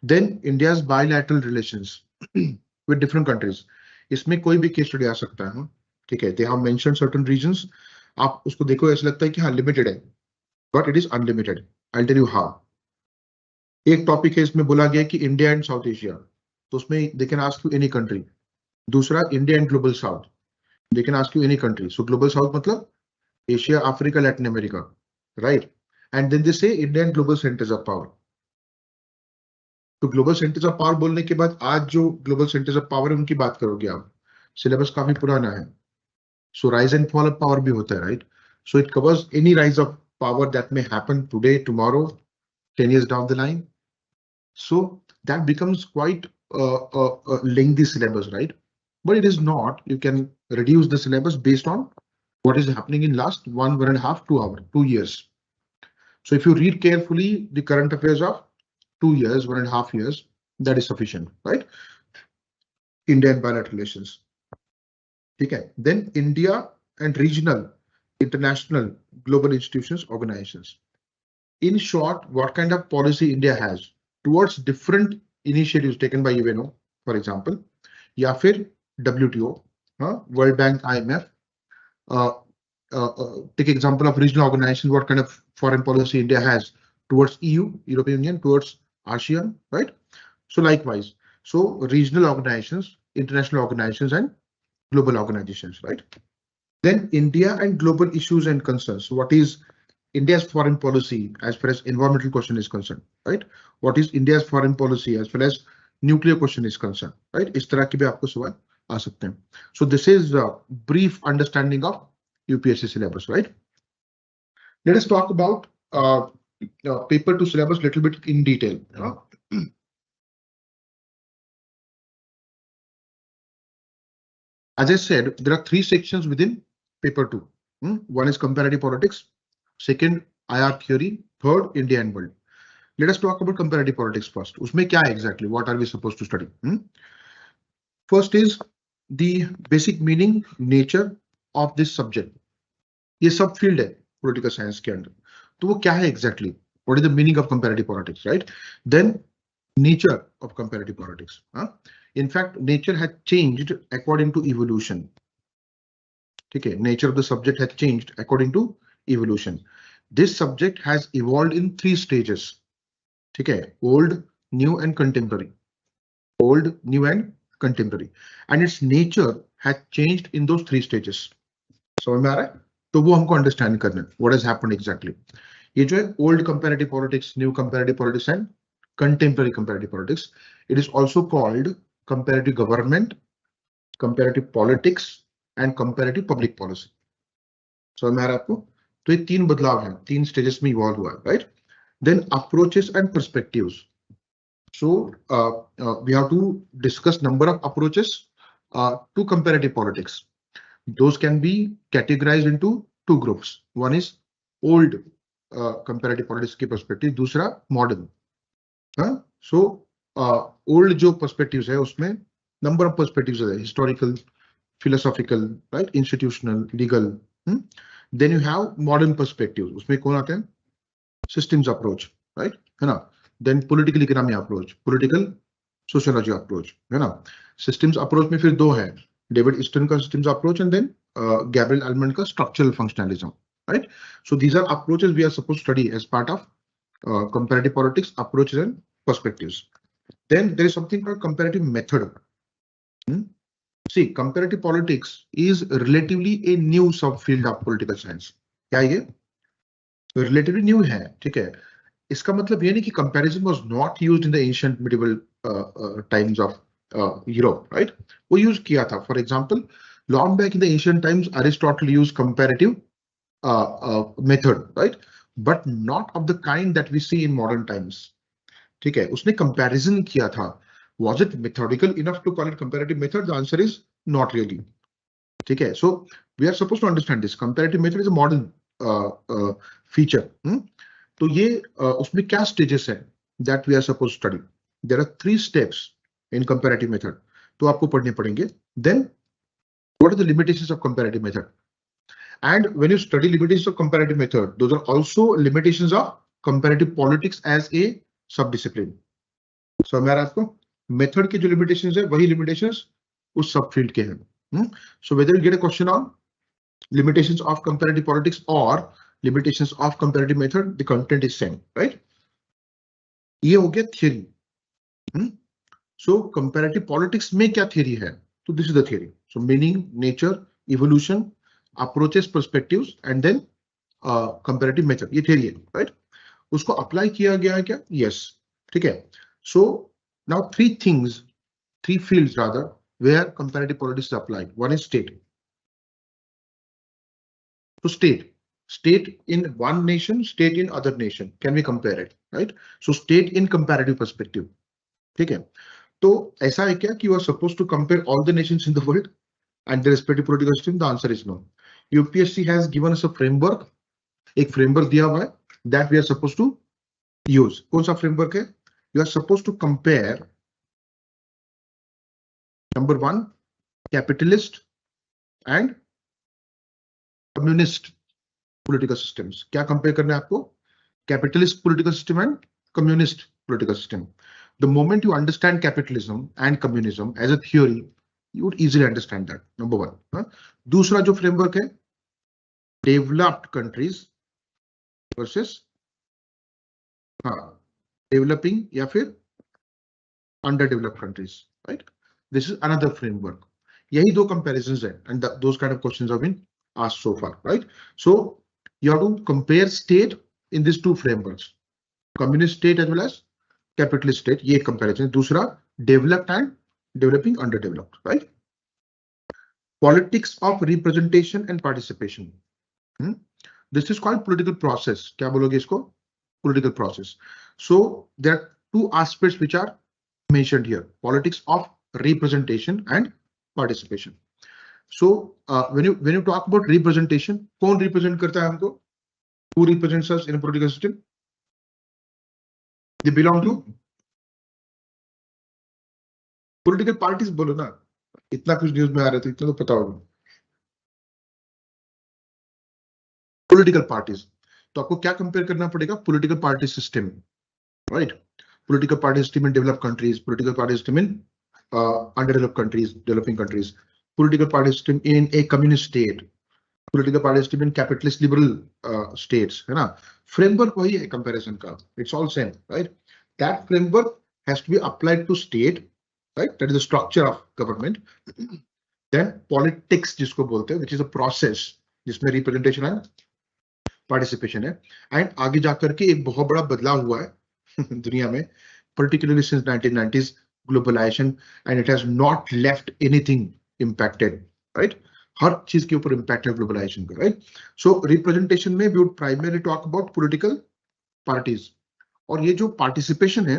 Then India's bilateral relations with different countries. इसमें कोई भी case study आ सकता है, ठीक है? They have mentioned certain regions. आप उसको देखो ऐसा लगता है कि हाँ लिमिटेड है, but it is unlimited. I'll tell you how. एक टॉपिक है इसमें बोला गया कि इंडिया एंड साउथ एशिया, तो उसमें they can ask you any country. दूसरा India and global south, they can ask you any country. So global south मतलब Asia, Africa, Latin America, right? And then they say India and global centers of power. तो global centres of power बोलने के बाद आज जो global centres of power है उनकी बात करोगे आप. सिलेबस काफी पुराना है. So rise and fall of power भी होता है, right? So it covers any rise of power that may happen today, tomorrow, 10 years down the line. So that becomes quite a lengthy syllabus, right? But it is not. You can reduce the syllabus based on what is happening in last 1.5, 2 years. So if you read carefully the current affairs of 2 years, 1.5 years, that is sufficient, right? India and bilateral relations. Okay. Then India and regional, international, global institutions, organizations. In short, what kind of policy India has towards different initiatives taken by UNO, for example, या फिर WTO, World Bank, IMF. Take example of regional organizations. What kind of foreign policy India has towards EU, European Union, towards ASEAN, right? So likewise, so regional organizations, international organizations, and global organizations, right? Then India and global issues and concerns. So what is India's foreign policy as far as environmental question is concerned, right? What is India's foreign policy as far as nuclear question is concerned, right? इस तरह के भी आपको सवाल आ सकते हैं. So this is a brief understanding of UPSC syllabus, right? Let us talk about paper 2 syllabus little bit in detail. As I said, there are three sections within paper 2. One is comparative politics, second IR theory, third India and world. Let us talk about comparative politics first. Usme kya exactly? What are we supposed to study? First is the basic meaning, nature of this subject. ये सब field है political science के अंदर. तो वो क्या है exactly? What is the meaning of comparative politics, right? Then nature of comparative politics. In fact, nature has changed according to evolution. Okay, nature of the subject has changed according to evolution. This subject has evolved in 3 stages. Okay, old, new and contemporary. Old, new and contemporary. And its nature has changed in those 3 stages. समझ में आ रहा है? तो वो हमको understand करना है. What has happened exactly? ये जो है old comparative politics, new comparative politics and contemporary comparative politics. It is also called comparative government, comparative politics and comparative public policy. समझ में आ रहा है आपको? तो ये 3 बदलाव हैं, 3 स्टेजेस में इवॉल्व हुआ है, right? Then approaches and perspectives. So we have to discuss number of approaches to comparative politics. Those can be categorized into 2 groups. One is old comparative politics की perspective, दूसरा modern. So old जो perspectives है उसमें number of perspectives है, historical, philosophical, right, institutional, legal. Then you have modern perspectives. उसमें कौन आते हैं? Systems approach, right? है ना? Then political economy approach, political sociology approach, है ना? Systems approach में फिर 2 है, David Easton का systems approach and then Gabriel Almond का structural functionalism, right? So these are approaches we are supposed to study as part of comparative politics, approaches and perspectives. Then there is something called comparative method. See, comparative politics is relatively a new subfield of political science. क्या ये? Relatively new है, ठीक है? इसका मतलब ये नहीं कि comparison was not used in the ancient medieval times of Europe, right? वो use किया था. For example, long back in the ancient times, Aristotle used comparative method, right? But not of the kind that we see in modern times. ठीक है? उसने comparison किया था. Was it methodical enough to call it comparative method? The answer is not really. ठीक है? So we are supposed to understand this. Comparative method is a modern feature. तो ये उसमें क्या stages हैं that we are supposed to study? There are 3 steps in comparative method. तो आपको पढ़ने पड़ेंगे. Then what are the limitations of comparative method? And when you study limitations of comparative method, those are also limitations of comparative politics as a subdiscipline. So मैं आपको method के जो limitations है वही limitations उस subfield के हैं. So whether you get a question on limitations of comparative politics or limitations of comparative method, the content is same, right? ये हो गया theory. So comparative politics में क्या theory है? So this is the theory. So meaning, nature, evolution, approaches, perspectives, and then comparative method. ये theory है, right? उसको apply किया गया है क्या? Yes. ठीक है. So now 3 things, 3 fields rather, where comparative politics is applied. One is state. So state in one nation, state in other nation. Can we compare it, right? So state in comparative perspective. ठीक है. तो ऐसा है क्या कि you are supposed to compare all the nations in the world and their respective political system? The answer is no. UPSC has given us a framework. एक framework दिया हुआ है that we are supposed to use. कौन सा framework है? You are supposed to compare number 1 capitalist and communist political systems. क्या compare करना है आपको? Capitalist political system and communist political system. The moment you understand capitalism and communism as a theory, you would easily understand that. Number 1. दूसरा जो framework है, developed countries versus developing या फिर underdeveloped countries, right? This is another framework. यही 2 comparisons है, and those kind of questions have been asked so far, right? So you have to compare state in these 2 frameworks, communist state as well as capitalist state. ये comparison. दूसरा developed and developing, underdeveloped, right? Politics of representation and participation. This is called political process. क्या बोलोगे इसको? Political process. So there are 2 aspects which are mentioned here: politics of representation and participation. So when you talk about representation, कौन represent करता है हमको? Who represents us in a political system? They belong to political parties. बोलो ना, इतना कुछ news में आ रहा था, इतना तो पता होगा. Political parties. तो आपको क्या कंपेयर करना पड़ेगा? Political party system, right? Political party system in developed countries, political party system in underdeveloped countries, developing countries, political party system in a communist state, political party system in capitalist liberal states, है ना? Framework वही है comparison का. It's all same, right? That framework has to be applied to state, right? That is the structure of government. Then politics जिसको बोलते हैं, which is a process जिसमें representation है, participation है, and आगे जाकर के एक बहुत बड़ा बदलाव हुआ है दुनिया में, particularly since 1990s globalization, and it has not left anything impacted, right? हर चीज के ऊपर impact है globalization का, right? So representation में we would primarily talk about political parties, और ये जो participation है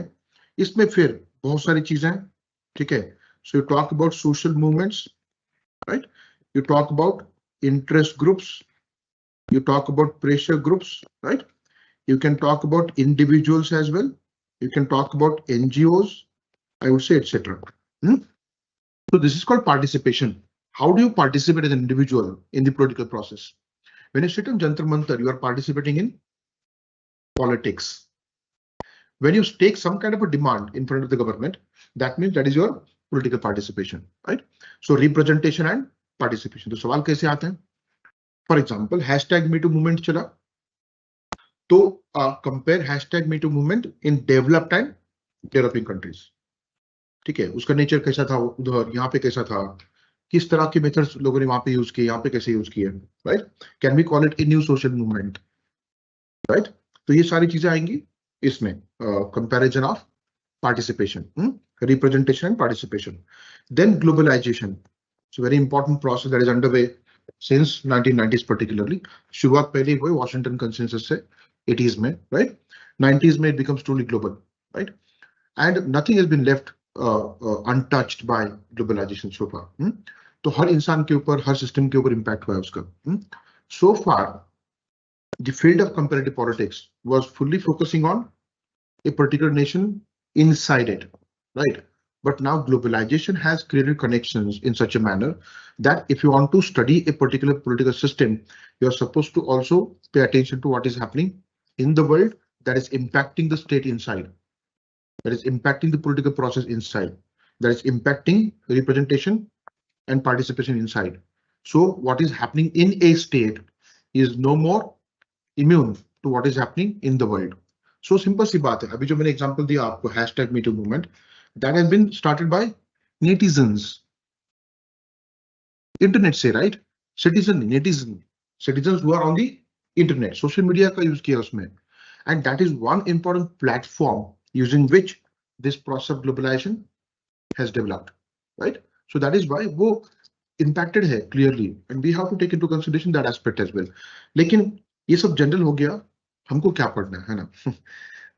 इसमें फिर बहुत सारी चीजें हैं, ठीक है? So you talk about social movements, right? You talk about interest groups, you talk about pressure groups, right? You can talk about individuals as well. You can talk about NGOs, I would say, etc. So this is called participation. How do you participate as an individual in the political process? When you sit on Jantar Mantar, you are participating in politics. When you take some kind of a demand in front of the government, that means that is your political participation, right? So representation and participation. तो सवाल कैसे आते हैं? For example, #MeToo movement चला, तो compare #MeToo movement in developed and developing countries. ठीक है, उसका नेचर कैसा था उधर, यहाँ पे कैसा था, किस तरह के मेथड्स लोगों ने वहां पे यूज किए, यहाँ पे कैसे यूज किए, right? Can we call it a new social movement, right? तो ये सारी चीजें आएंगी इसमें, comparison of participation, representation and participation. Then globalisation, it's very important process that is underway since 1990s particularly. शुरुआत पहले हुई वॉशिंगटन कंसेंसस से 80s में, right? 90s में it becomes truly global, right? And nothing has been left untouched by globalization so far. तो हर इंसान के ऊपर, हर सिस्टम के ऊपर इम्पैक्ट हुआ है उसका. So far, the field of comparative politics was fully focusing on a particular nation inside it, right? But now globalization has created connections in such a manner that if you want to study a particular political system, you are supposed to also pay attention to what is happening in the world that is impacting the state inside, that is impacting the political process inside, that is impacting representation and participation inside. So what is happening in a state is no more immune to what is happening in the world. So simple सी बात है. अभी जो मैंने example दिया आपको #MeToo movement, that has been started by netizens, internet से, right? Citizens who are on the internet, social media का use किया उसमें, and that is one important platform using which this process of globalization has developed, right? So that is why वो impacted है clearly, and we have to take into consideration that aspect as well. लेकिन ये सब general हो गया, हमको क्या पढ़ना है ना?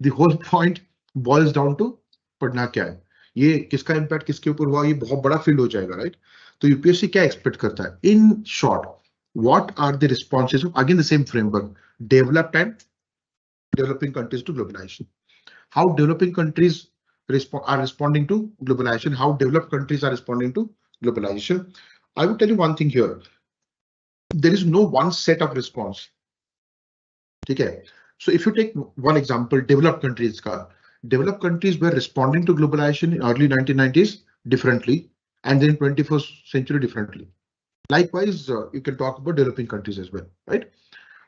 The whole point boils down to पढ़ना क्या है, ये किसका इम्पैक्ट किसके ऊपर हुआ, ये बहुत बड़ा फील्ड हो जाएगा, राइट? तो यूपीएससी क्या एक्सपेक्ट करता है? In short, what are the responses of, again the same framework, developed and developing countries to globalisation. How developing countries are responding to globalization, how developed countries are responding to globalization. I will tell you one thing here, there is no one set of response. ठीक है? So if you take one example, developed countries का, developed countries were responding to globalization in early 1990s differently, and then 21st century differently. Likewise, you can talk about developing countries as well, right?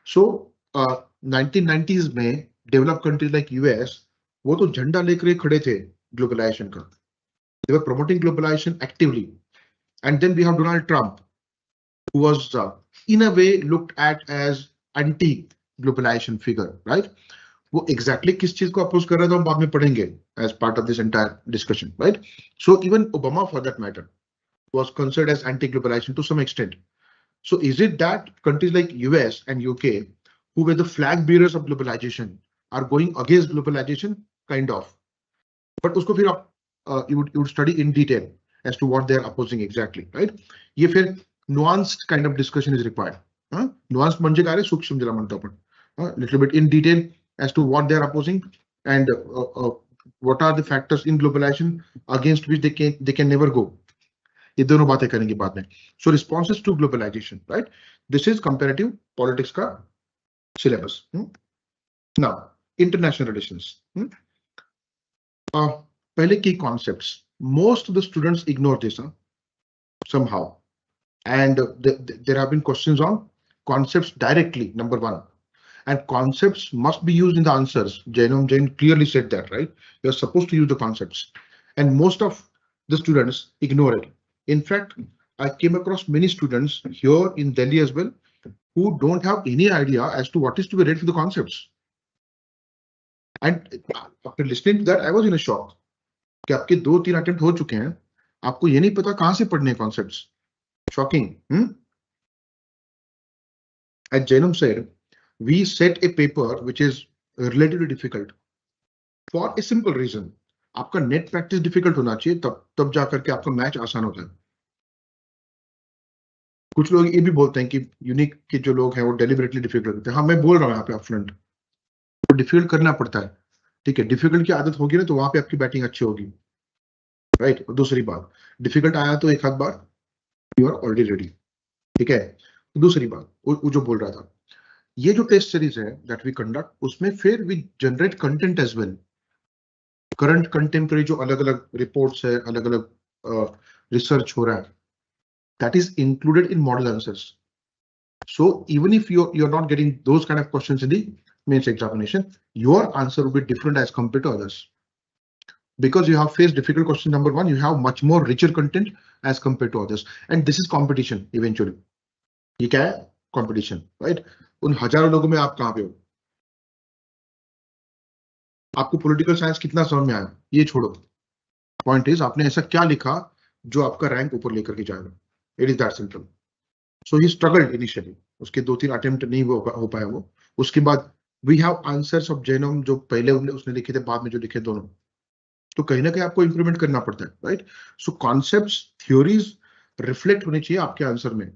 So 1990s में developed countries like US, वो तो झंडा लेकर खड़े थे globalization का. They were promoting globalization actively. And then we have Donald Trump, who was in a way looked at as anti-globalization figure, right? वो exactly किस चीज को अपोज कर रहा था हम बाद में पढ़ेंगे as part of this entire discussion, right? So even Obama, for that matter, was considered as anti-globalization to some extent. So is it that countries like US and UK, who were the flag bearers of globalization, are going against globalization? Kind of. But उसको फिर आप you would study in detail as to what they are opposing exactly, right? ये फिर nuanced kind of discussion is required. Nuanced म्हणजे काय रे सूक्ष्म ज्याला म्हणतो आपण. Little bit in detail as to what they are opposing and what are the factors in globalization against which they can never go. ये दोनों बातें करेंगे बाद में. So responses to globalization, right? This is comparative politics का syllabus. Now international relations. पहले key concepts. Most of the students ignore this somehow, and there have been questions on concepts directly. Number one, and concepts must be used in the answers. JAIN clearly said that, right? You're supposed to use the concepts, and most of the students ignore it. In fact, I came across many students here in Delhi as well who don't have any idea as to what is to be read for the concepts. And after listening to that, I was in a shock. कि आपके 2-3 attempt हो चुके हैं, आपको ये नहीं पता कहां से पढ़ने concepts. Shocking. As JAINOM said, we set a paper which is relatively difficult for a simple reason. आपका नेट प्रैक्टिस डिफिकल्ट होना चाहिए, तब जाकर के आपका मैच आसान होता है. कुछ लोग ये भी बोलते हैं कि यूनिक के जो लोग हैं वो डेलिबरेटली डिफिकल्ट होते हैं. हाँ, मैं बोल रहा हूँ यहाँ पे अपफ्रंट, तो डिफिकल्ट करना पड़ता है. ठीक है, डिफिकल्ट की आदत होगी ना तो वहां पे आपकी बैटिंग अच्छी होगी, राइट. दूसरी बात, डिफिकल्ट आया तो एक आध बार यू आर ऑलरेडी रेडी. ठीक है. दूसरी बात वो जो बोल रहा था, ये जो टेस्ट सीरीज है दैट वी कंडक्ट, उसमें फिर we generate content as well. Current contemporary जो अलग अलग रिपोर्ट्स है, अलग अलग रिसर्च हो रहा है, that is included in model answers. So even if you're not getting those kind of questions in the mains examination, your answer will be different as compared to others, because you have faced difficult question number one. You have much more richer content as compared to others, and this is competition eventually. ये क्या है? Competition, right? उन हजारों लोगों में आप कहां पे हो? आपको पॉलिटिकल साइंस कितना समझ में आया ये छोड़ो. पॉइंट इज आपने ऐसा क्या लिखा जो आपका रैंक ऊपर लेकर के जाएगा. It is that simple. So he struggled initially. उसके 2-3 अटेम्प्ट नहीं हो पाया वो. उसके बाद we have answers of JAINOM जो पहले उसने लिखे थे, बाद में जो लिखे दोनों, तो कहीं ना कहीं आपको इंप्रूवमेंट करना पड़ता है, राइट. सो कॉन्सेप्ट्स, थ्योरीज रिफ्लेक्ट होनी चाहिए आपके आंसर में,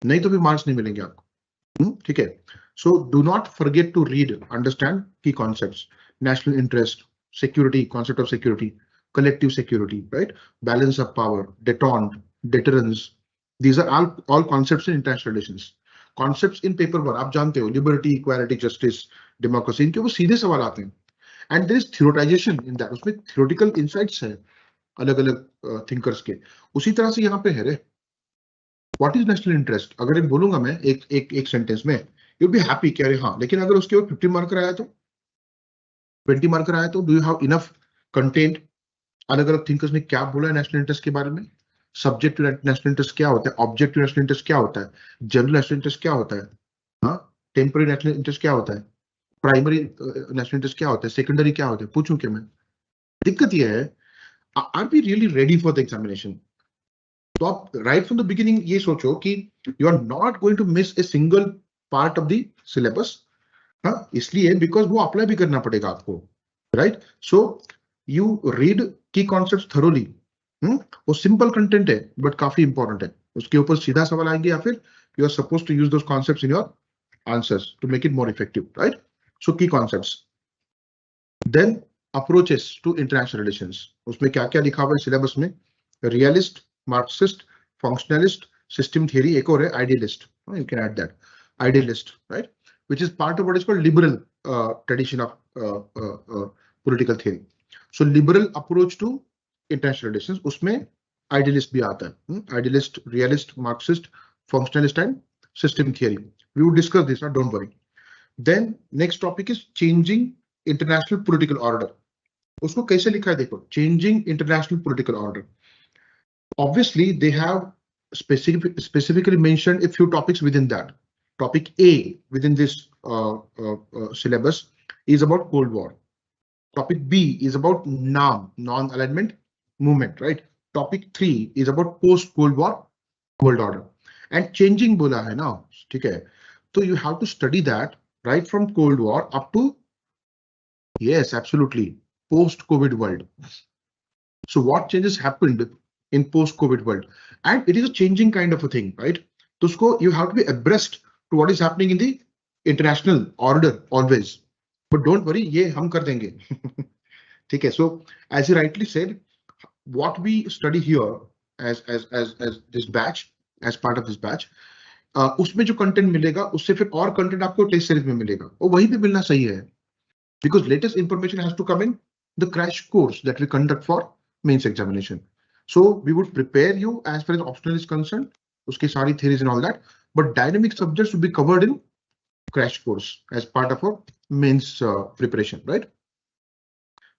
नहीं तो फिर मार्क्स नहीं मिलेंगे आपको. ठीक है. So do not forget to read, understand key concepts. National interest, security, concept of security, collective security, right? Balance of power, detente, deterrence. These are all concepts in international relations. Concepts in paper one आप जानते हो, liberty, equality, justice, democracy, इनके वो सीधे सवाल आते हैं. And there is theorization in that. उसमें theoretical insights हैं अलग अलग thinkers के. उसी तरह से यहाँ पे है रे. What is national interest? अगर एक बोलूंगा मैं एक सेंटेंस में, you'll be happy कि अरे हाँ, लेकिन अगर उसके ऊपर 50 मार्कर आया तो, 20 मार्कर आया तो, do you have enough content? अलग अलग थिंकर्स ने क्या बोला है नेशनल इंटरेस्ट के बारे में. सब्जेक्ट टू नेशनल इंटरेस्ट क्या होता है, ऑब्जेक्टिव नेशनल इंटरेस्ट क्या होता है, जनरल नेशनल इंटरेस्ट क्या होता है, हाँ, टेम्पररी नेशनल इंटरेस्ट क्या होता है, प्राइमरी नेशनल इंटरेस्ट क्या होता है, सेकेंडरी क्या होता है, पूछूं क्या मैं. दिक्कत ये है, are we really ready for the examination. तो आप राइट फ्रॉम द बिगिनिंग ये सोचो कि you are not going to miss a single part of the syllabus. हाँ, इसलिए बिकॉज वो अप्लाई भी करना पड़ेगा आपको, right. So you read key concepts thoroughly. वो simple content है but काफी important है. उसके ऊपर सीधा सवाल आएंगे या फिर you are supposed to use those concepts in your answers to make it more effective, right? So key concepts. Then approaches to international relations. उसमें क्या क्या लिखा हुआ है सिलेबस में? Realist, Marxist, Functionalist, System Theory, एक और है Idealist. You can add that. Idealist, right? Which is part of what is called liberal tradition of political theory. So liberal approach to international relations, उसमें idealist भी आता है. Idealist, realist, Marxist, functionalist and system theory. We will discuss this, don't worry. Then next topic is changing international political order. उसको कैसे लिखा है देखो, changing international political order. Obviously they have specifically mentioned a few topics within that. Topic A within this syllabus is about Cold War. Topic B is about NAM, non-alignment movement, right? Topic 3 is about post-Cold War world order. And changing बोला है ना, ठीक है? So you have to study that right from Cold War up to, yes, absolutely, post-COVID world. So what changes happened in post-COVID world? and it is a changing kind of a thing, right? तो उसको you have to be abreast to what is happening in the international order always, but don't worry, ये हम कर देंगे. ठीक है. So as you rightly said, what we study here as this batch, as part of this batch, उसमें जो content मिलेगा उससे फिर और कंटेंट आपको टेस्ट सीरीज में मिलेगा, और वहीं पे मिलना सही है, because latest information has to come in the crash course that we conduct for mains examination. So we would prepare you as far as optional is concerned, उसकी सारी theories and all that, but dynamic subjects will be covered in crash course as part of our mains preparation, right?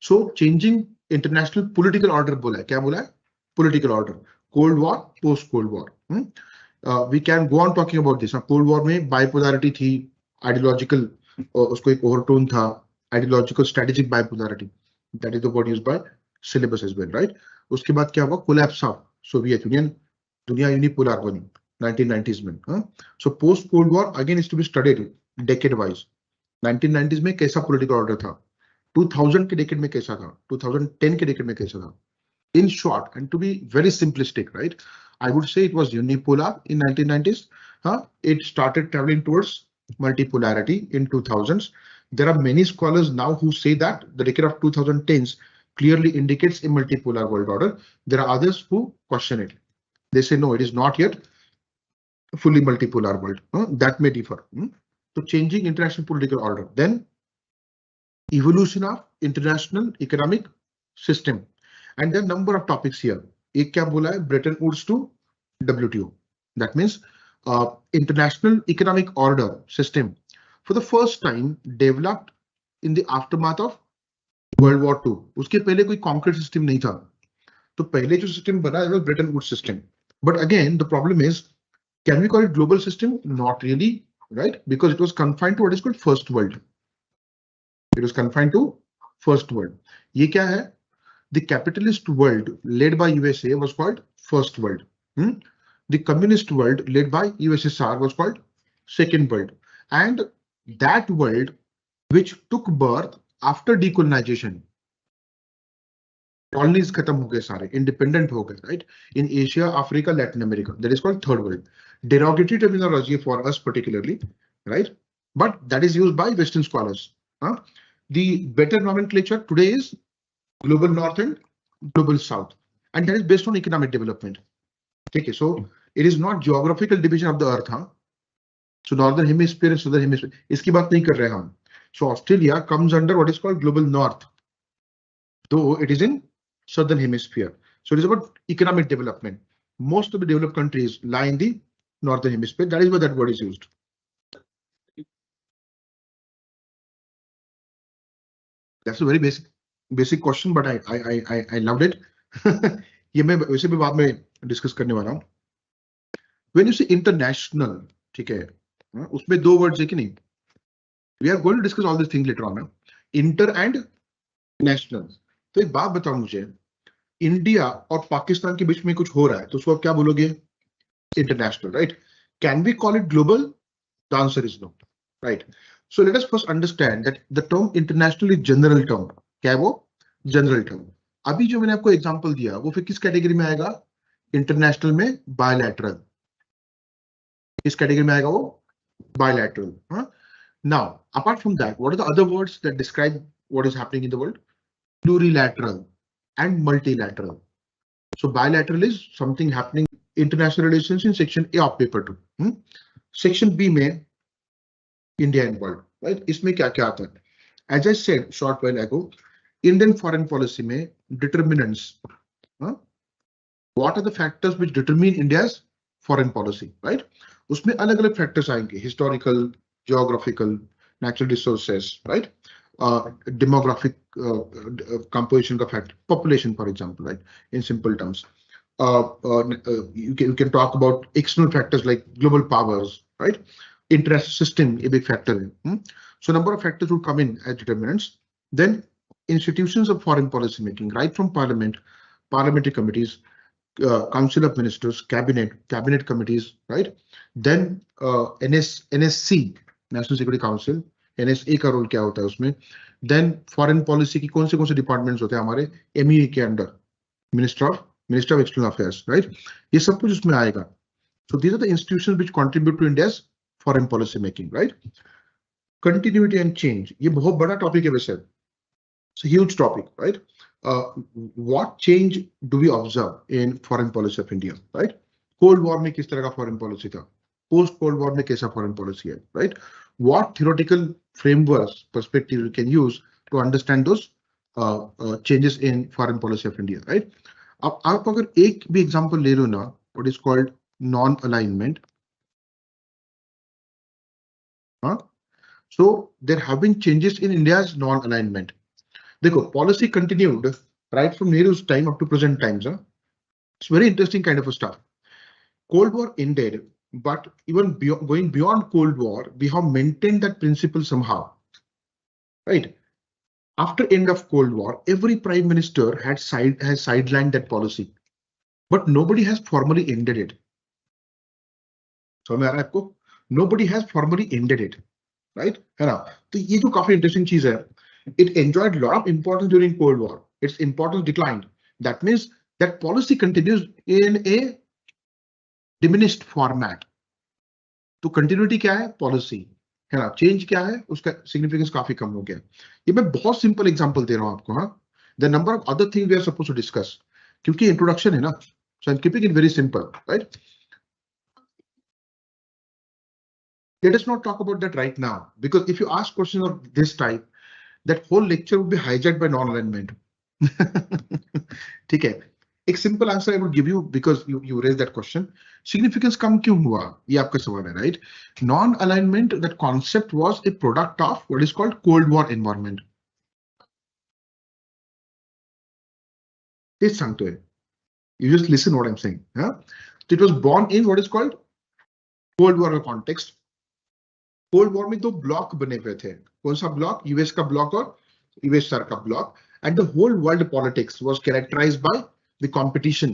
So changing international political order बोला है, क्या बोला है? Political order, Cold War, post Cold War. We can go on talking about this. Cold War में bipolarity थी, ideological, उसको एक overtone था, ideological strategic bipolarity. That is the word used by syllabus as well, right? उसके बाद क्या हुआ? Collapse of Soviet Union, दुनिया unipolar बनी 1990s में. So post Cold War again is to be studied decade wise. 1990s में कैसा political order था, 2000 के decade में कैसा था, 2010 के decade में कैसा था. In short, and to be very simplistic, right, I would say it was unipolar in 1990s. It started traveling towards multipolarity in 2000s. There are many scholars now who say that the decade of 2010s clearly indicates a multipolar world order. There are others who question it. They say no, it is not yet fully multipolar world. That may differ. So changing international political order, then evolution of international economic system, and there are number of topics here. एक क्या बोला है? Bretton Woods to WTO. That means international economic order system for the first time developed in the aftermath of World War II. उसके पहले कोई concrete system नहीं था, तो पहले जो system बना है वो Bretton Woods system. But again, the problem is, can we call it global system? Not really, right? Because it was confined to what is called first world. It was confined to first world. ये क्या है? The capitalist world led by USA was called first world. The communist world led by USSR was called second world. And that world which took birth after decolonization, colonies खत्म हो गए सारे, independent हो गए, right? In Asia, Africa, Latin America, that is called third world. Derogatory terminology for us particularly, right? But that is used by Western scholars. The better nomenclature today is global north and global south, and that is based on economic development. Okay, so it is not geographical division of the earth. So northern hemisphere and southern hemisphere, इसकी बात नहीं कर रहे हम. So Australia comes under what is called global north, though it is in southern hemisphere. So it is about economic development. Most of the developed countries lie in the northern hemisphere. That is why that word is used. That's a very basic question, but I loved it. ये मैं वैसे भी बाद में discuss करने वाला हूँ. When you say international, ठीक है, उसमें दो वर्ड्स है कि नहीं? We are going to discuss all these things later on. Inter and national. तो एक बात बताओ मुझे, इंडिया और पाकिस्तान के बीच में कुछ हो रहा है तो उसको आप क्या बोलोगे? International, right? Can we call it global? The answer is no, right? So let us first understand that the term international is general term. क्या है वो? General term. अभी जो मैंने आपको एग्जांपल दिया वो फिर किस कैटेगरी में आएगा? इंटरनेशनल में बायलैटरल. किस कैटेगरी में आएगा वो? Bilateral. Now, apart from that, what are the other words that describe what is happening in the world? Plurilateral and multilateral. So bilateral is something happening international relations in section A of paper 2. Section B में India involved, right? इसमें क्या क्या आता है? As I said short while ago, Indian foreign policy में determinants. What are the factors which determine India's foreign policy, right? उसमें अलग अलग factors आएंगे, historical, geographical, natural resources, right? Demographic composition का fact, population for example, right? In simple terms, you can talk about external factors like global powers, right? International system, a big factor. So number of factors will come in as determinants. Then institutions of foreign policy making, right from parliament, parliamentary committees, council of ministers, cabinet committees, right? Then NSC, National Security Council, NSA का role क्या होता है उसमें? Then foreign policy की कौन से departments होते हैं हमारे MEA के under? Minister of minister of external affairs, right, ये सब कुछ उसमें आएगा. So these are the institutions which contribute to India's foreign policy making, right? Continuity and change. ये बहुत बड़ा topic है वैसे. It's a huge topic, right? What change do we observe in foreign policy of India, right? Cold War में किस तरह का foreign policy था? Post Cold War में कैसा foreign policy है, right? What theoretical frameworks, perspectives we can use to understand those changes in foreign policy of India, right? अब आप अगर एक भी example ले लो ना, what is called non-alignment. So there have been changes in India's non-alignment. देखो, policy continued right from Nehru's time up to present times. It's very interesting kind of a stuff. Cold War ended, but even going beyond Cold War, we have maintained that principle somehow. Right? After end of Cold War, every prime minister has sidelined that policy, but nobody has formally ended it. समझ आ रहा है आपको? Nobody has formally ended it, right? है ना? तो ये जो काफी interesting चीज है, it enjoyed a lot of importance during Cold War. Its importance declined. That means that policy continues in a diminished format. तो continuity क्या है? Policy, है ना? Change क्या है? उसका significance काफी कम हो गया. ये मैं बहुत simple example दे रहा हूँ आपको, हाँ? The number of other things we are supposed to discuss. क्योंकि introduction है ना? So I'm keeping it very simple, right? Let us not talk about that right now, because if you ask questions of this type, that whole lecture would be hijacked by non-alignment. ठीक है, एक simple answer I would give you because you raised that question. Significance कम क्यों हुआ? ये आपका सवाल है, right? Non-alignment, that concept was a product of what is called Cold War environment. तेज सांगतो है. You just listen what I'm saying. Yeah? It was born in what is called Cold War context. Cold war में दो block बने हुए थे. कौन सा block? US का ब्लॉक और यूएसआर का block. And the whole world politics was characterised by the competition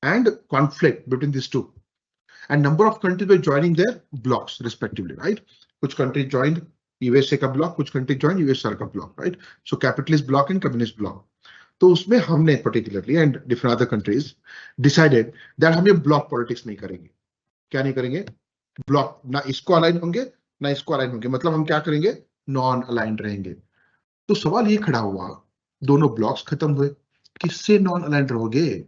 and conflict between this two. And number of countries were joining their blocks respectively, right? कुछ countries joined USA का block, कुछ countries joined USSR का block, right? So capitalist block and communist block. तो उसमें हमने particularly and different other countries decided that हम ये block politics नहीं करेंगे. क्या नहीं करेंगे? ब्लॉक, ना इसको अलाइन होंगे ना इसको अलाइन होंगे. मतलब हम क्या करेंगे? नॉन अलाइंड रहेंगे. तो सवाल ये खड़ा हुआ, दोनों ब्लॉक्स खत्म हुए, किससे नॉन अलाइंड रहोगे?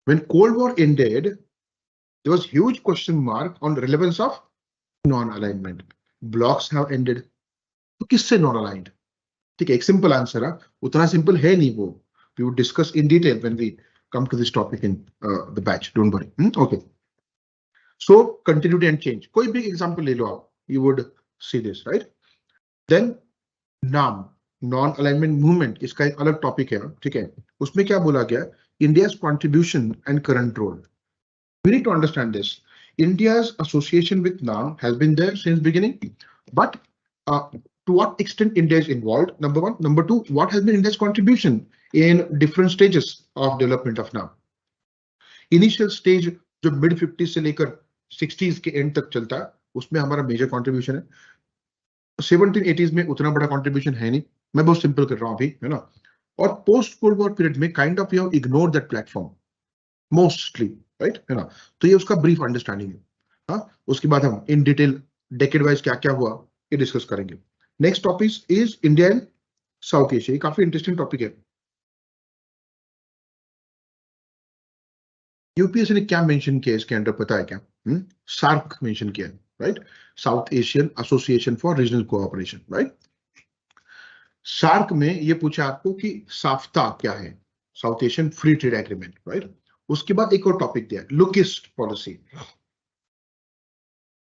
When Cold War ended, there was huge question mark on relevance of non-alignment. Blocks have ended. तो किससे नॉन अलाइंड? ठीक है, एक सिंपल आंसर है, उतना सिंपल है नहीं वो. We would discuss in detail when we come to this topic in the batch. Don't worry. Okay. So continuity and change. कोई भी example ले लो आप, you would see this, right? Then नाम, non-alignment movement, इसका एक अलग टॉपिक है, ठीक है? उसमें क्या बोला गया? India's contribution and current role. We need to understand this. India's association with NAM has been there since beginning, but to what extent India is involved? Number one. Number two, what has been India's contribution in different stages of development of NAM? Initial stage जो mid 50s से लेकर 60s के and तक चलता है, उसमें हमारा major contribution है. 1780s में उतना बड़ा कंट्रीब्यूशन है नहीं, मैं बहुत सिंपल कर रहा हूं अभी, है ना? और पोस्ट कोल्ड वॉर पीरियड में kind of you ignore that platform mostly, right, है ना? तो ये उसका ब्रीफ अंडरस्टैंडिंग है. हाँ, उसके बाद हम इन डिटेल डेकेड वाइज क्या क्या हुआ ये डिस्कस करेंगे. Next topic is India and south Asia. ये काफी इंटरेस्टिंग टॉपिक है. यूपीएससी ने क्या मेंशन किया इसके अंदर पता है क्या? सार्क मेंशन किया, right? South Asian Association for Regional Cooperation, right? SAARC में ये पूछा आपको कि साफ्ता क्या है? South Asian Free Trade Agreement, right? उसके बाद एक और टॉपिक दिया, लुकिस्ट पॉलिसी.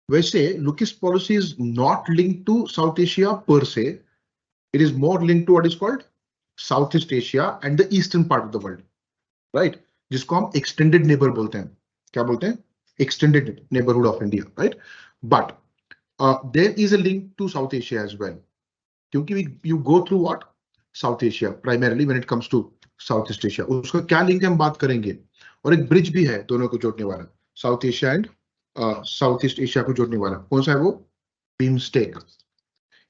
वैसे look east policy is not linked to South Asia per se, it is more linked to what is called South East Asia and the eastern part of the world, right? जिसको हम extended neighbour बोलते हैं. क्या बोलते हैं? Extended neighbourhood of India, right? But there is a link to South Asia as well, क्योंकि you go through what? South Asia primarily when it comes to South East Asia. उसका क्या link है हम बात करेंगे. और एक ब्रिज भी है दोनों को जोड़ने वाला, south Asia and south East Asia को जोड़ने वाला. कौन सा है वो? बीमस्टेक.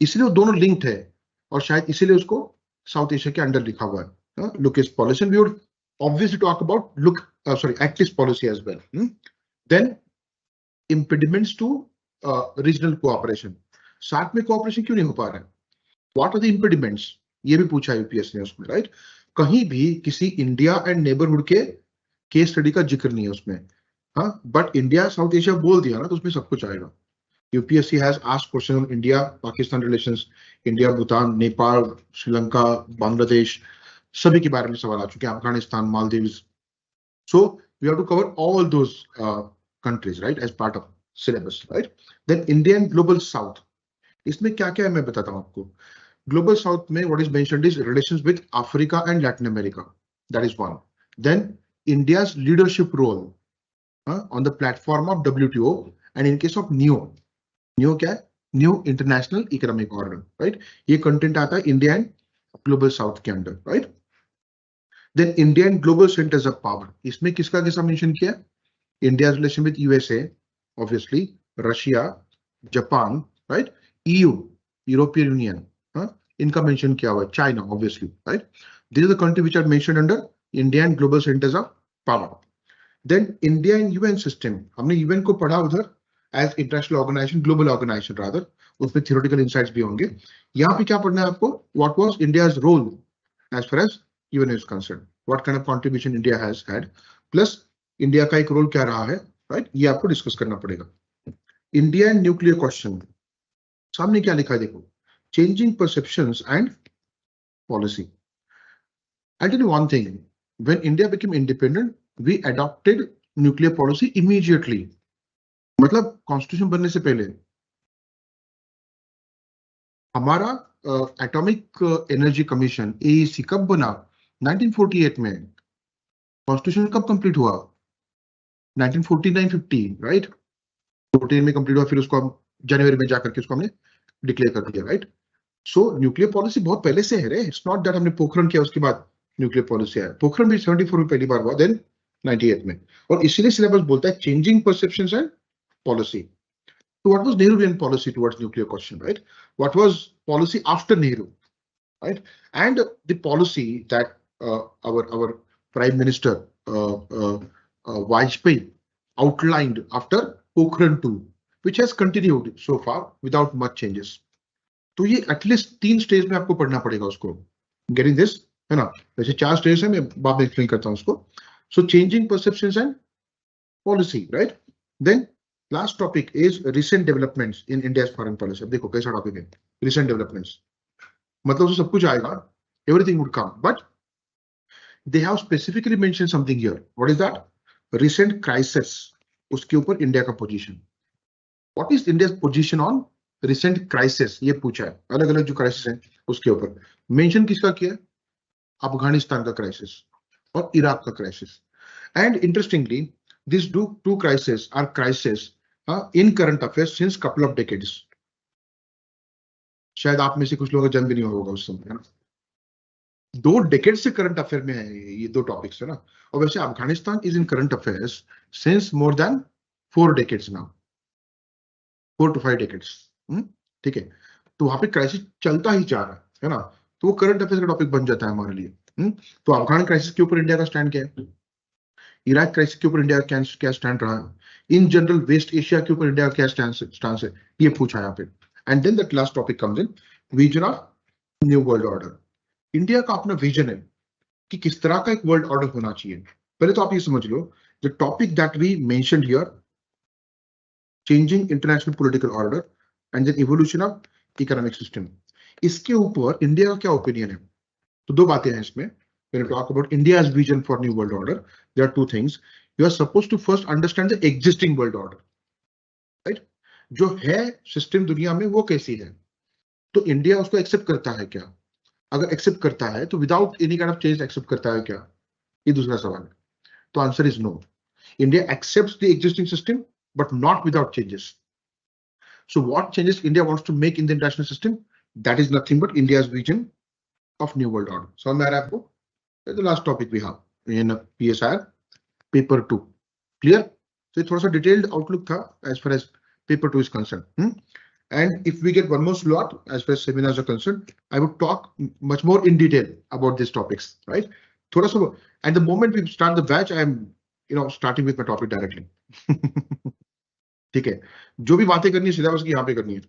इसलिए वो दोनों लिंक्ड है और शायद इसीलिए उसको साउथ एशिया के अंडर लिखा हुआ है look-east policy, and we would obviously talk about act-east policy as well. Then impediments to regional cooperation. साथ में cooperation क्यों नहीं हो पा रहा है? What are the impediments? ये भी पूछा यूपीएससी ने उसमें, राइट? कहीं भी किसी इंडिया एंड नेबरहुड के केस स्टडी का जिक्र नहीं है उसमें. हाँ, बट इंडिया साउथ एशिया बोल दिया ना तो उसमें सब कुछ आएगा. UPSC has asked question on India Pakistan relations, India Bhutan Nepal Sri Lanka Bangladesh, सभी के बारे में सवाल आ चुके हैं, Afghanistan Maldives. So we have to cover all those countries, right, as part of syllabus, right? Then India and global south, इसमें क्या क्या है मैं बताता हूँ आपको. Global south में what is mentioned is relations with Africa and Latin America. That is one. Then India's leadership role on the platform of WTO and in case of NEO क्या है? New International Economic Order, right? ये content आता है India and global south के अंदर, right? Then India and global centers of power, इसमें किसका किसका mention किया? India's relation with USA, obviously, Russia, Japan, right? EU, European Union, इनका mention किया हुआ है, China, obviously, right? These are the countries which are mentioned under India and global centers of power. Then India and UN system, हमने UN को पढ़ा उधर as international organization, global organization rather, उसमें theoretical insights भी होंगे. यहाँ पे क्या पढ़ना है आपको? What was India's role as far as UN is concerned? What kind of contribution India has had? Plus India का एक रोल क्या रहा है, राइट? ये आपको डिस्कस करना पड़ेगा. इंडिया एंड न्यूक्लियर क्वेश्चन, सामने क्या लिखा है देखो, changing perceptions and policy. I tell you one thing, when India became independent we adopted nuclear policy immediately. मतलब कॉन्स्टिट्यूशन बनने से पहले हमारा एटॉमिक एनर्जी कमीशन एईसी कब बना? 1948 में. कॉन्स्टिट्यूशन कब कंप्लीट हुआ? 1949-50, राइट? 14 में कंप्लीट हुआ, फिर उसको हम जनवरी में जाकर के उसको हमने डिक्लेयर कर दिया, राइट? सो न्यूक्लियर पॉलिसी बहुत पहले से है रे. इट्स नॉट दैट हमने पोखरण किया उसके बाद न्यूक्लियर पॉलिसी आया. पोखरण भी 74 में पहली बार हुआ, देन 98 में. और इसीलिए सिलेबस बोलता है changing perceptions and policy. So what was Nehruvian policy towards nuclear question, right? What was policy after Nehru, right? And the policy that our Prime Minister Vajpayee outlined after Pokhran 2, which has continued so far without much changes. तो ये at least 3 stage में आपको पढ़ना पड़ेगा उसको. Getting this, है ना? वैसे 4 स्टेज है, मैं बाद में एक्सप्लेन करता हूँ उसको. So changing perceptions and policy, right? Then last topic is recent developments in India's foreign policy. अब देखो कैसा टॉपिक है, recent developments. मतलब उसमें सब कुछ आएगा, everything would come, but they have specifically mentioned something here. What is that? Recent crisis. उसके ऊपर इंडिया का position. What is India's position on recent crisis? ये पूछा है. अलग अलग जो क्राइसिस है उसके ऊपर मेंशन किसका किया है? अफगानिस्तान का क्राइसिस और इराक का crisis. And interestingly these two crises are crises in current affairs since couple of decades. शायद आप में से कुछ लोगों का जन्म भी नहीं होगा उस समय, है ना? 2 डेकेड से करंट अफेयर में है ये 2 टॉपिक्स, है ना? और वैसे Afghanistan is in current affairs since more than 4 decades now, 4 to 5 decades. ठीक है, तो वहां पे क्राइसिस चलता ही जा रहा है ना? तो वो करंट अफेयर्स का टॉपिक बन जाता है हमारे लिए. तो अफगान क्राइसिस के ऊपर इंडिया का स्टैंड क्या है? इराक क्राइसिस के ऊपर इंडिया का क्या स्टैंड रहा है? इन जनरल वेस्ट एशिया के ऊपर इंडिया का क्या स्टैंड है? ये पूछा यहाँ पे. And then that last topic comes in vision of new world order. India का अपना विजन है कि किस तरह का एक वर्ल्ड ऑर्डर होना चाहिए. पहले तो आप ये समझ लो, the topic that we mentioned here, changing international political order and then evolution of economic system. इसके ऊपर इंडिया का क्या ओपिनियन है? तो 2 बातें हैं इसमें. When you talk about India's vision for new world order, there are 2 things. You are supposed to first understand the existing world order, right? जो है सिस्टम दुनिया में वो कैसी है, तो इंडिया उसको एक्सेप्ट करता है क्या? अगर एक्सेप्ट करता है तो without any kind of change accept करता है क्या? ये दूसरा सवाल है. तो answer is no. India accepts the existing system but not without changes. So what changes India wants to make in the international system, that is nothing but India's vision of new world order. समझ में आ रहा है आपको? The last topic we have in PSIR paper 2. Clear? So थोड़ा सा detailed outlook था as far as paper 2 is concerned. And if we get one more slot, as far as seminars are concerned, I would talk much more in detail about these topics, right? And the moment we start the batch, I'm, starting with my topic directly. ठीक है, जो भी बातें करनी है syllabus की यहाँ पे करनी है.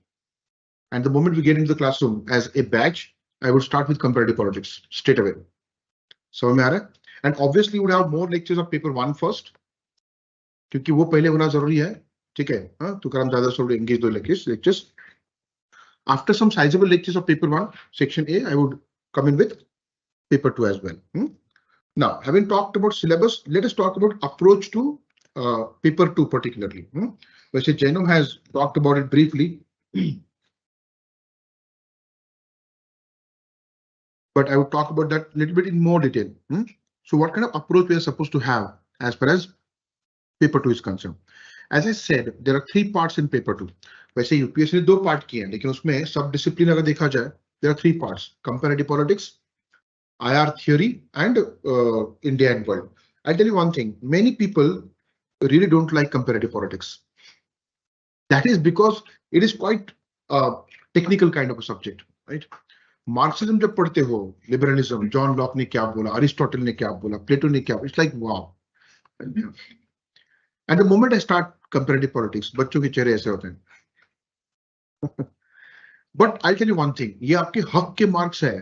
And the moment we get into the classroom as a batch, I would start with comparative politics straight away. समझ में आ रहा है? And obviously you would have more lectures of paper 1 first, क्योंकि वो पहले होना जरूरी है. ठीक है, हाँ, तो हम ज्यादा से engage those lectures. After some sizable lectures of paper 1, section A, I would come in with paper 2 as well. Now, having talked about syllabus, let us talk about approach to paper 2 particularly. वैसे JAINOM has talked about it briefly, but I would talk about that a little bit in more detail. So what kind of approach we are supposed to have as far as paper 2 is concerned? As I said, there are 3 parts in paper 2. वैसे UPSC ने 2 part किए हैं, लेकिन उसमें सब discipline अगर देखा जाए, there are 3 parts: comparative politics, IR theory, and India and world. I'll tell you one thing: many people really don't like comparative politics. That is because it is quite technical kind of a subject, right? Marxism जब पढ़ते हो, liberalism, John Locke ने क्या बोला, Aristotle ने क्या बोला, Plato ने क्या, it's like wow. And the moment I start comparative politics, बच्चों के चेहरे ऐसे होते हैं. But I tell you one thing, ये आपके हक के मार्क्स है.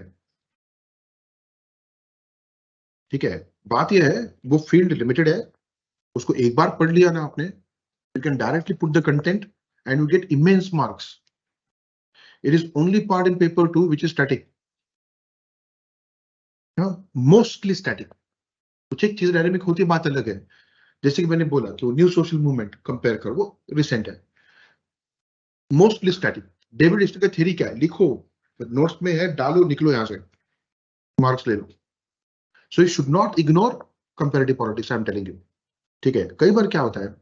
ठीक है, बात यह है, वो फील्ड लिमिटेड है, उसको एक बार पढ़ लिया ना आपने, you can directly put the content and you get immense marks. It is only part in paper 2 which is static. Mostly static. कुछ एक चीज डायनेमिक होती है, बात अलग है. जैसे कि मैंने बोला कि वो न्यू सोशल मूवमेंट कंपेयर कर, वो रिसेंट है. Mostly static. डेविड स्टिक का थ्योरी क्या है, लिखो, नोट्स में है, डालो, निकलो यहां से, मार्क्स ले लो. So you should not ignore comparative politics, I am telling you. ठीक है, कई बार क्या होता है,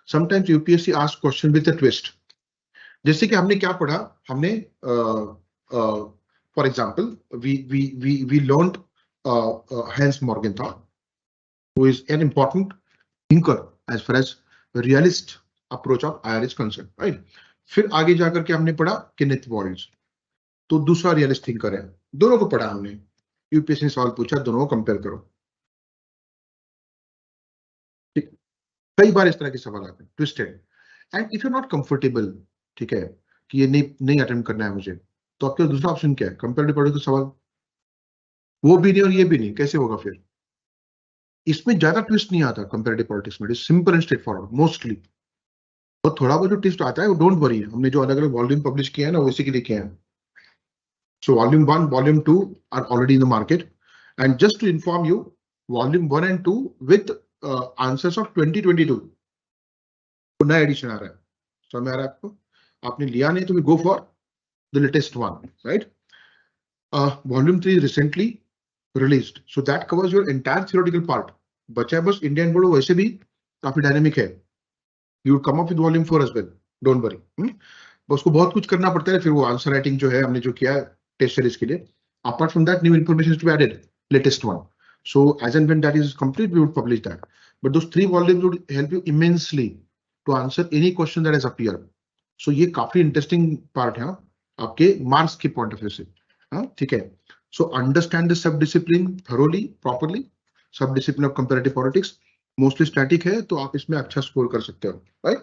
sometimes UPSC ask question with a twist. जैसे कि हमने क्या पढ़ा, हमने for example we learned Hans Morgenthau, who is an important thinker as far as realist approach of IR is concerned, right? फिर आगे जाकर के हमने पढ़ा केनेथ वॉल्ड्स, तो दूसरा रियलिस्ट थिंकर है. दोनों को पढ़ा हमने, यूपीएससी ने सवाल पूछा, दोनों को कंपेयर करो. ठीक, कई बार इस तरह के सवाल आते हैं twisted. And if you not comfortable, ठीक है, कि ये नहीं अटेम्प्ट करना है मुझे, तो आपके दूसरा ऑप्शन क्या है, कंपेरेटिव पॉलिटिक्स का सवाल. वो भी नहीं और ये भी नहीं, कैसे होगा फिर? इसमें ज्यादा ट्विस्ट नहीं आता कंपैरेटिव पॉलिटिक्स में, simple and straight forward mostly. और थोड़ा बहुत जो ट्विस्ट आता है वो डोंट वरी, हमने जो अलग अलग वॉल्यूम पब्लिश किया है ना, वो इसी के लिए किया है. So volume 1, volume 2 are already in the market. And just to inform you, volume 1 and 2 with answers of 2022, नया एडिशन आ रहा है. समझ में आ रहा है आपको? आपने लिया नहीं तो we go for the latest one, right? Volume 3 recently released, so that covers your entire theoretical part. बचा है बस इंडियन बोर्ड, वैसे भी काफी डायनेमिक है. You would come up with volume 4 as well, don't worry. बस उसको बहुत कुछ करना पड़ता है, फिर वो आंसर राइटिंग जो है हमने जो किया टेस्ट सीरीज के लिए. Apart from that, new information is to be added, latest one. So as and when that is complete, we would publish that. But those 3 volumes would help you immensely to answer any question that has appeared. So ये काफी interesting part है आपके marks के point of view से. ठीक है. So understand the sub-discipline thoroughly, properly. Sub-discipline of comparative politics, mostly static है, तो आप इसमें अच्छा स्कोर कर सकते हो, right?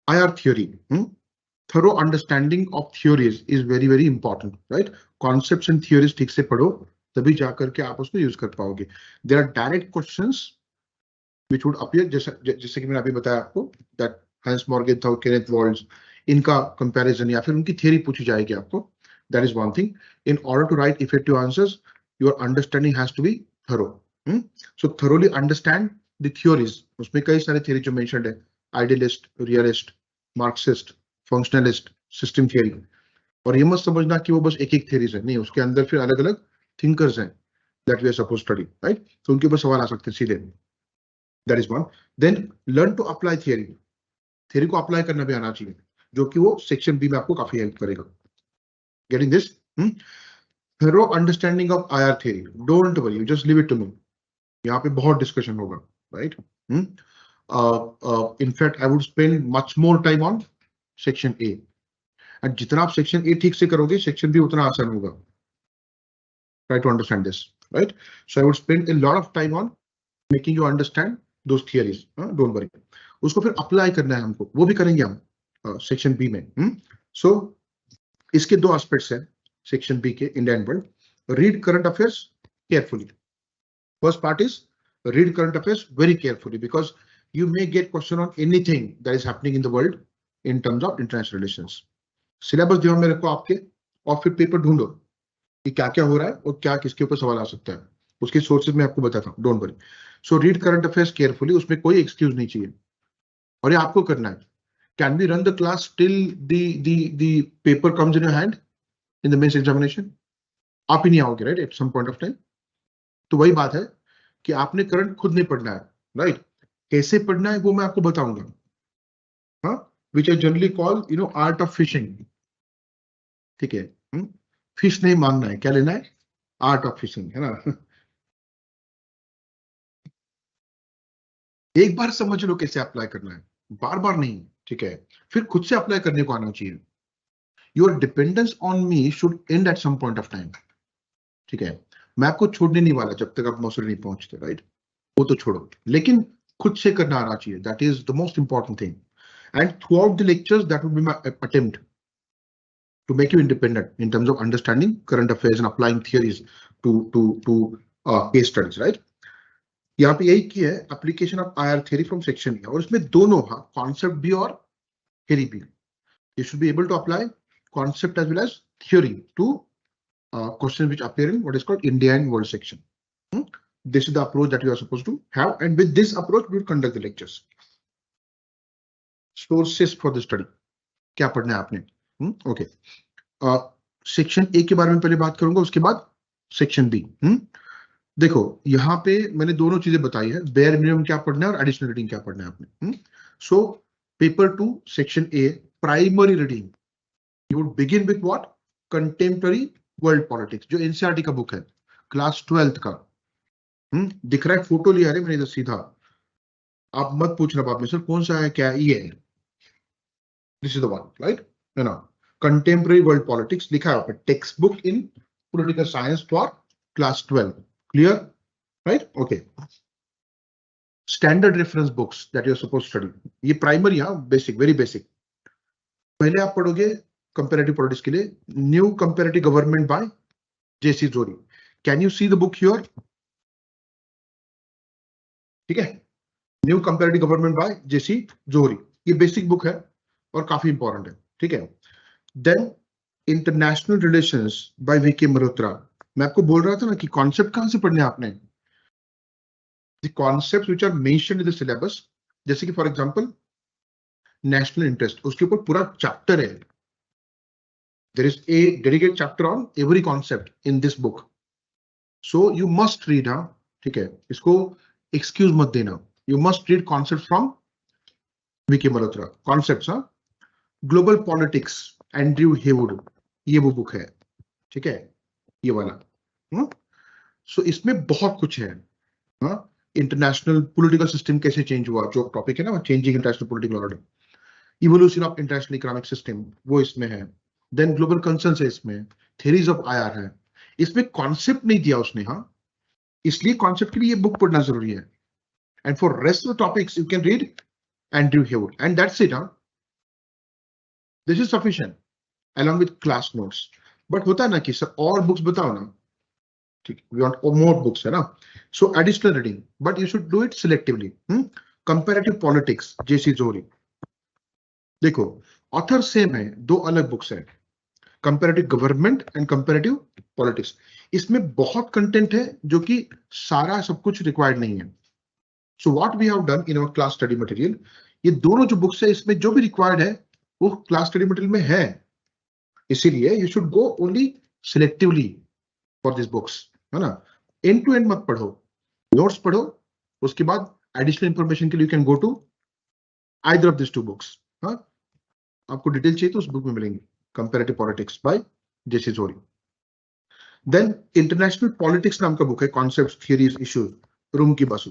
IR theory, thorough understanding of theories is very very important, right? Concepts and theories ठीक से पढ़ो, तभी जाकर के आप उसको यूज कर पाओगे. There are direct questions which would appear, जैसे कि मैंने अभी बताया आपको, that Hans Morgenthau, Kenneth Waltz, इनका कंपैरिजन या फिर उनकी थियरी पूछी जाएगी आपको. That is one thing. In order to write effective answers, your understanding has to be thorough. So thoroughly understand the theories. उसमें कई सारे theory जो mentioned है, idealist, realist, Marxist, functionalist, system theory. और ये मत समझना कि वो बस एक theories है, नहीं, उसके अंदर फिर अलग अलग thinkers हैं that we are supposed to study, right? तो उनके ऊपर सवाल आ सकते हैं सीधे. That is one. Then learn to apply theory. Theory को apply करना भी आना चाहिए, जो कि वो section B में आपको काफी help करेगा. Getting this? Thorough understanding of IR theory. Don't worry, you just leave it to me. यहाँ पे बहुत discussion होगा, right? In fact, I would spend much more time on section A. And जितना आप सेक्शन ए ठीक से करोगे section B उतना आसान होगा. Try to understand this, right? So I would spend a lot of time on making you understand those theories. Don't worry. उसको फिर अप्लाई करना है हमको, वो भी करेंगे हम सेक्शन बी में. सो इसके दो एस्पेक्ट्स हैं सेक्शन बी के, India and world. Read current affairs carefully. First part is read current affairs very carefully because you may get question on anything that is happening in the world in terms of international relations. Syllabus ध्यान में रखो आपके, और फिर paper ढूंढो कि क्या क्या हो रहा है और क्या किसके ऊपर सवाल आ सकता है. उसके सोर्सेज में आपको बताता हूँ, don't worry. So read current affairs carefully, उसमें कोई एक्सक्यूज नहीं चाहिए और ये आपको करना है. Can we run the class till the paper comes in your hand in the mains examination? आप ही नहीं आओगे, right, at some point of time. तो वही बात है कि आपने करंट खुद नहीं पढ़ना है, राइट? कैसे पढ़ना है वो मैं आपको बताऊंगा. हाँ, which I generally call art of fishing. ठीक है, फिश नहीं मांगना है, क्या लेना है? आर्ट ऑफ फिशिंग, है ना? एक बार समझ लो कैसे अप्लाई करना है, बार बार नहीं. ठीक है, फिर खुद से अप्लाई करने को आना चाहिए. Your dependence on me should end at some point of time. ठीक है, मैं आपको छोड़ने नहीं वाला जब तक आप मौसम नहीं पहुंचते, राइट? वो तो छोड़ो, लेकिन खुद से करना आना चाहिए. That is the most important thing. And throughout the lectures that would be my attempt to make you independent in terms of understanding current affairs and applying theories to case studies, right? यहाँ पे यही की है application of IR theory from section B, और इसमें दोनों concept भी और थ्योरी भी. You should be able to apply concept as well as theory to questions which appear in what is called India and World section. This is the approach that you are supposed to have, and with this approach we will conduct the lectures. Sources for the study. क्या पढ़ना है आपने? Okay. Section A के बारे में पहले बात करूंगा, उसके बाद सेक्शन बी. देखो यहाँ पे मैंने दोनों चीजें बताई है, बेयर मिनिमम क्या पढ़ना है और एडिशनल रीडिंग क्या पढ़ना है आपने. So paper 2 section A primary reading, you would begin with what? Contemporary world politics, जो एनसीईआरटी का बुक है, क्लास 12th का. दिख रहा है, फोटो लिया है मैंने इधर सीधा. आप मत पूछना बाद में सर कौन सा है, क्या ये है. This is the one, right, है ना? कंटेम्पररी वर्ल्ड पॉलिटिक्स लिखा है, text book in political science for class 12. Clear, right? Okay. Standard reference books that you are supposed to study. ये प्राइमरी, बेसिक, वेरी बेसिक. पहले आप पढ़ोगे comparative politics के लिए new comparative government by JC Johari. Can you see the book here? ठीक है, new comparative government by JC Johari, ये basic book है और काफी इंपॉर्टेंट है. ठीक है. Then international relations by VK Malhotra. मैं आपको बोल रहा था ना कि कॉन्सेप्ट कहां से पढ़ने आपने? The concepts which are mentioned in the syllabus, जैसे कि फॉर एग्जांपल नेशनल इंटरेस्ट, उसके ऊपर पूरा चैप्टर है. There is a dedicated chapter on every concept in this book. So you must read, ठीक है, इसको excuse मत देना. You must read concepts from VK Malhotra. Concepts, Global Politics, Andrew Haywood, ये वो बुक है. ठीक है, ये वाला. So इसमें बहुत कुछ है. इंटरनेशनल पॉलिटिकल सिस्टम कैसे चेंज हुआ, जो टॉपिक है ना, changing international political order, evolution of international economic system, वो इसमें है. देन ग्लोबल कंसर्न्स है इसमें, थ्योरीज ऑफ आईआर है. इसमें कॉन्सेप्ट नहीं दिया उसने, इसलिए कॉन्सेप्ट के लिए ये बुक पढ़ना जरूरी है. And for rest of topics you can read Andrew Heywood and that's it. This is sufficient along with class notes. But होता है ना कि सर और बुक्स बताओ ना. ठीक, वी वांट मोर बुक्स, है ना? So additional reading, but you should do it selectively. Comparative politics J C Johari. देखो ऑथर सेम है, दो अलग बुक्स हैं, comparative government and comparative politics. इसमें बहुत कंटेंट है जो कि सारा सब कुछ रिक्वायर्ड नहीं है. So what we have done in our class study material, ये दोनों जो बुक्स है इसमें जो भी रिक्वायर्ड है वो क्लास स्टडी मटेरियल में है. इसीलिए you should go only selectively for this books, है ना? एंड टू एंड मत पढ़ो, नोट्स पढ़ो, उसके बाद एडिशनल इंफॉर्मेशन के लिए you can go to either of this two books. आपको डिटेल चाहिए तो उस बुक में मिलेंगे, कंपैरेटिव पॉलिटिक्स बाय जेसी जोरी. देन इंटरनेशनल पॉलिटिक्स नाम का बुक है, कॉन्सेप्ट्स, थियरीज, इश्यूज, रूम की बासु.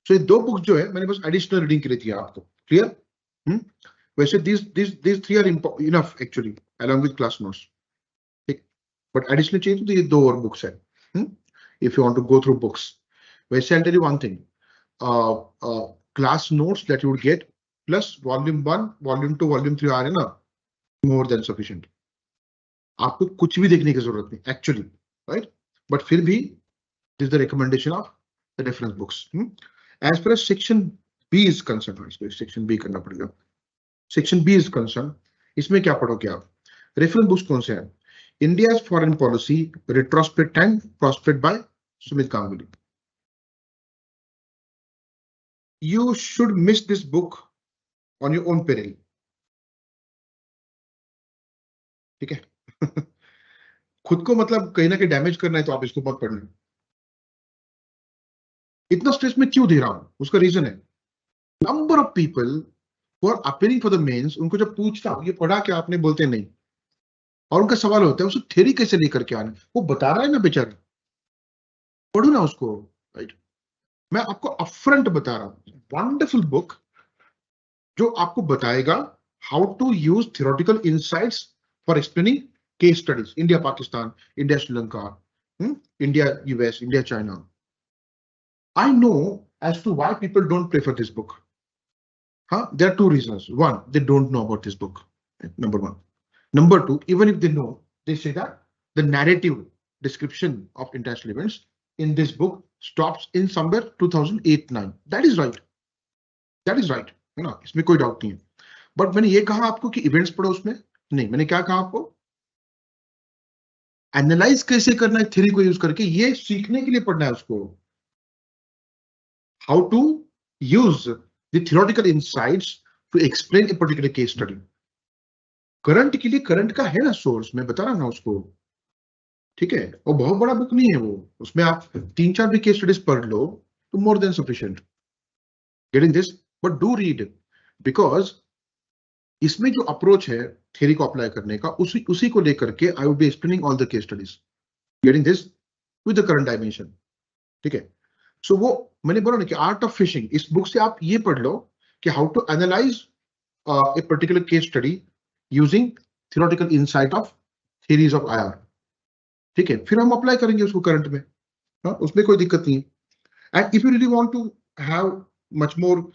सो ये दो बुक्स जो है मैंने बस एडिशनल रीडिंग के लिए दिया आपको. क्लियर? वैसे these three are enough actually along with class notes. But additionally चाहिए तो ये 2 और books है. If you want to go through books. वैसे I'll tell you one thing. Class notes that you would get plus volume 1, volume 2, volume 3 आ रहे ना, more than sufficient. आपको कुछ भी देखने की जरूरत नहीं actually, right? But फिर भी this is the recommendation of the reference books. As far as section B is concerned, section B करना पड़ेगा. Section B is concerned, इसमें क्या पढ़ोगे आप? Reference books कौन से हैं? India's Foreign Policy, Retrospect and Prospect by Sumit Ganguly. You should miss this book on your own peril. ठीक है? खुद को मतलब कहीं ना कहीं डैमेज करना है तो आप इसको मत पढ़ना. इतना स्ट्रेस में क्यों दे रहा हूं? उसका रीजन है, number of people who are appearing for the mains, उनको जब पूछता हूं ये पढ़ा क्या आपने, बोलते नहीं. और उनका सवाल होता है उसको थ्योरी कैसे लेकर के आना. वो बता रहा है ना बेचारा, पढ़ो ना उसको, राइट? मैं आपको अपफ्रंट बता रहा हूं, वंडरफुल बुक जो आपको बताएगा how to use theoretical insights for explaining case studies. India Pakistan, India Sri Lanka, India US, India China. I know as to why people don't prefer this book. There are 2 reasons. One, they don't know about this book. Number 1. Number 2, even if they know, they say that the narrative description of international events in this book stops in somewhere 2008-9. That is right. That is right. है ना, इसमें कोई doubt नहीं है. But मैंने ये कहा आपको कि इवेंट्स पढ़ो उसमें नहीं. मैंने क्या कहा आपको? एनालाइज कैसे करना है थ्योरी को यूज करके, ये सीखने के लिए पढ़ना है उसको. How to use the theoretical insights to explain a particular case study. Current के लिए करंट का है ना सोर्स, मैं बता रहा हूं ना उसको. ठीक है, और बहुत बड़ा बुक नहीं है वो, उसमें आप 3-4 भी केस स्टडीज पढ़ लो तो more than sufficient. Getting this? But do read, because इसमें जो अप्रोच है थ्योरी को अप्लाई करने का, उसी को लेकर के I would be explaining all the case studies. Getting this? With the current dimension. ठीक है. सो वो मैंने बोला ना कि आर्ट ऑफ फिशिंग, इस बुक से आप ये पढ़ लो कि how to analyse a particular case study using theoretical insight of theories of IR. ठीक है, फिर हम अप्लाई करेंगे उसको करंट में. उसमें कोई दिक्कत नहीं है. And if you really want to have much more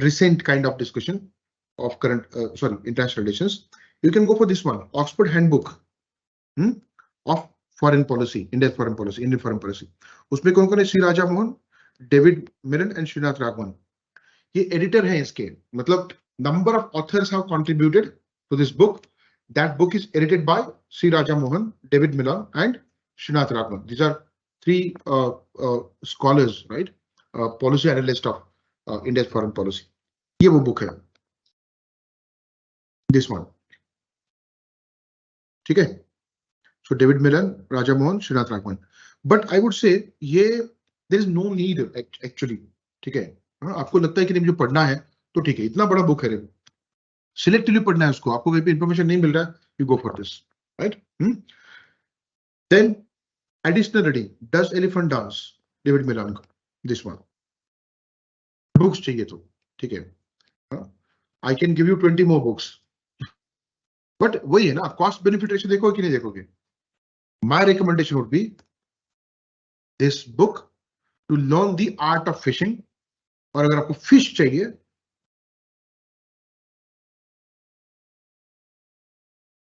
recent kind of discussion of current international relations, you can go for this one, Oxford Handbook of Foreign Policy, Indian Foreign Policy. उसमें कौन कौन है? Shri Raja Mohan, David Malone and Srinath Raghavan. ये editor हैं इसके. मतलब number of authors have contributed to this book. That book is edited by Shri Raja Mohan, David Malone and Srinath Raghavan. These are 3 scholars, right? Policy analyst of India's foreign policy. ये वो बुक है, this one. ठीक है. So David Millen, Raja Mohan, Srinath Raghavan. But I would say ये there is no need actually. ठीक है. आपको लगता है कि नहीं मुझे पढ़ना है तो ठीक है, इतना बड़ा बुक है, सिलेक्टिवली पढ़ना है उसको. आपको कहीं पे इंफॉर्मेशन नहीं मिल रहा है, you go for this, right? Then additional reading, Does Elephant Dance, David Millen, this one. Books चाहिए तो ठीक है. I can give you 20 more books. But वही है ना, कॉस्ट बेनिफिट रेशियो देखोगे कि नहीं देखोगे. My recommendation would be this book to learn the art of fishing. और अगर आपको फिश चाहिए,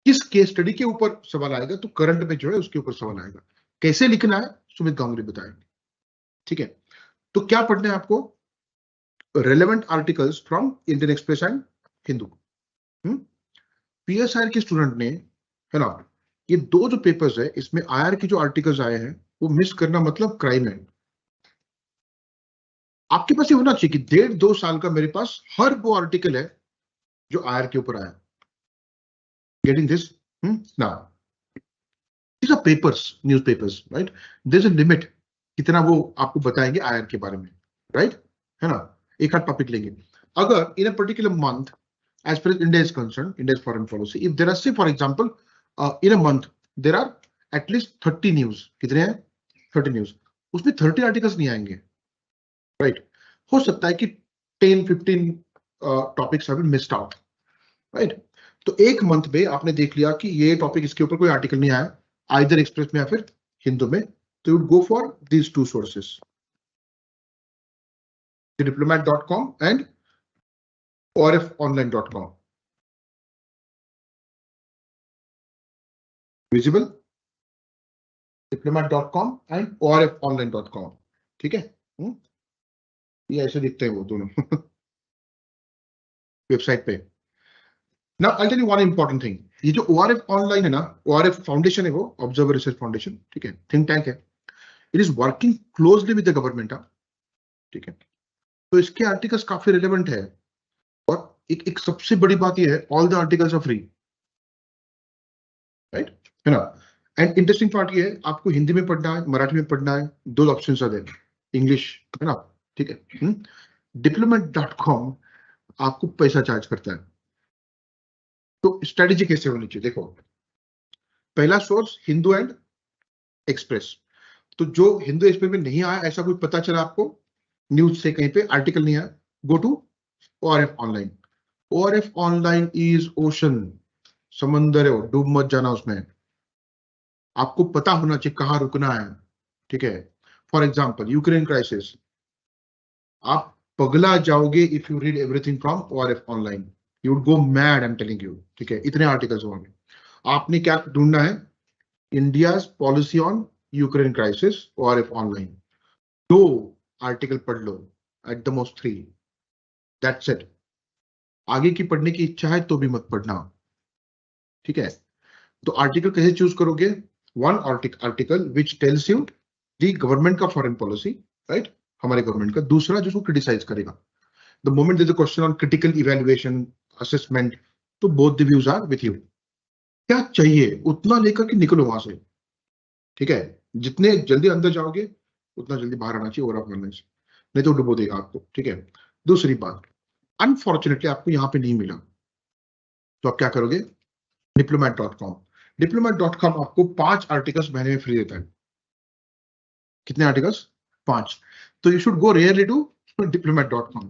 किस केस स्टडी के ऊपर सवाल आएगा तो करंट में जो है उसके ऊपर सवाल आएगा. कैसे लिखना है सुमित गांगुली बताएंगे. ठीक है. तो क्या पढ़ना है आपको? Relevant articles from Indian Express and Hindu. PSIR के स्टूडेंट ने, है ना, ये 2 जो पेपर्स है इसमें IR के जो आर्टिकल्स आए हैं वो मिस करना मतलब क्राइम है. आपके पास ये होना चाहिए कि 1.5-2 साल का मेरे पास हर वो आर्टिकल है जो IR के ऊपर आया. Getting this? Now, these are papers, newspapers, right? There's a limit कितना वो आपको बताएंगे IR के बारे में, right? है ना, एक आध टॉपिक लेंगे. अगर in a particular month, as far as India is concerned, India's foreign policy, if there are, say for example, in a month there are at least 30 news. कितने हैं? 30 news. उसमें 30 आर्टिकल्स नहीं आएंगे, राइट? हो सकता है कि 10-15 topics have been missed out, right? तो एक मंथ में आपने देख लिया कि ये टॉपिक, इसके ऊपर कोई आर्टिकल नहीं आया आइदर एक्सप्रेस में या फिर हिंदू में, तो you would go for these two sources, diplomat.com and orfonline.com. Visible? diplomat.com and orfonline.com. ठीक है? ये ऐसे दिखते हैं वो दोनों वेबसाइट पे. Now I'll tell you one important thing. ये जो ORF ऑनलाइन है ना, ORF फाउंडेशन है, वो ऑब्जर्वर रिसर्च फाउंडेशन, ठीक है, थिंक टैंक है. It is working closely with the government, ठीक है. तो इसके आर्टिकल्स काफी रिलेवेंट है. और एक सबसे बड़ी बात ये है, all the articles are free, right, है ना. एंड इंटरेस्टिंग पार्ट ये है, आपको हिंदी में पढ़ना है, मराठी में पढ़ना है, दो ऑप्शंस आर देयर, इंग्लिश, है ना, ठीक है. diplomat.com आपको पैसा चार्ज करता है. तो स्ट्रेटेजी कैसे होनी चाहिए, देखो. पहला सोर्स हिंदू एंड एक्सप्रेस. तो जो हिंदू एक्सप्रेस में नहीं आया, ऐसा कोई पता चला आपको न्यूज से, कहीं पे आर्टिकल नहीं आया, go to ORF online. ORF online is ocean, समंदर है, डूब मत जाना उसमें. आपको पता होना चाहिए कहाँ रुकना है, ठीक है. फॉर एग्जाम्पल यूक्रेन क्राइसिस, आप पगला जाओगे if you read everything from ORF online. You would go mad, I am telling you, ठीक है. इतने आर्टिकल्स होंगे. आपने क्या ढूंढना है, India's policy on Ukraine crisis, ORF online. 2 article पढ़ लो, at the most 3, that's it. आगे की पढ़ने की इच्छा है तो भी मत पढ़ना, ठीक है. तो आर्टिकल कैसे चूज करोगे, one article which tells you the government का फॉरेन पॉलिसी, राइट, हमारे गवर्नमेंट का. दूसरा जिसको क्रिटिसाइज करेगा. The moment there is a question on critical evaluation, assessment, तो both the views are with you. क्या चाहिए उतना लेकर के निकलो वहां से, ठीक है. जितने जल्दी अंदर जाओगे उतना जल्दी बाहर आना चाहिए ORF ऑनलाइन से, नहीं तो डुबो देगा आपको, ठीक है. दूसरी बात, अनफॉर्चुनेटली आपको यहाँ पे नहीं मिला, तो आप क्या करोगे, diplomat.com. diplomat.com आपको 5 आर्टिकल्स महीने में फ्री देता है. कितने आर्टिकल्स, 5. तो you should go rarely to diplomat.com.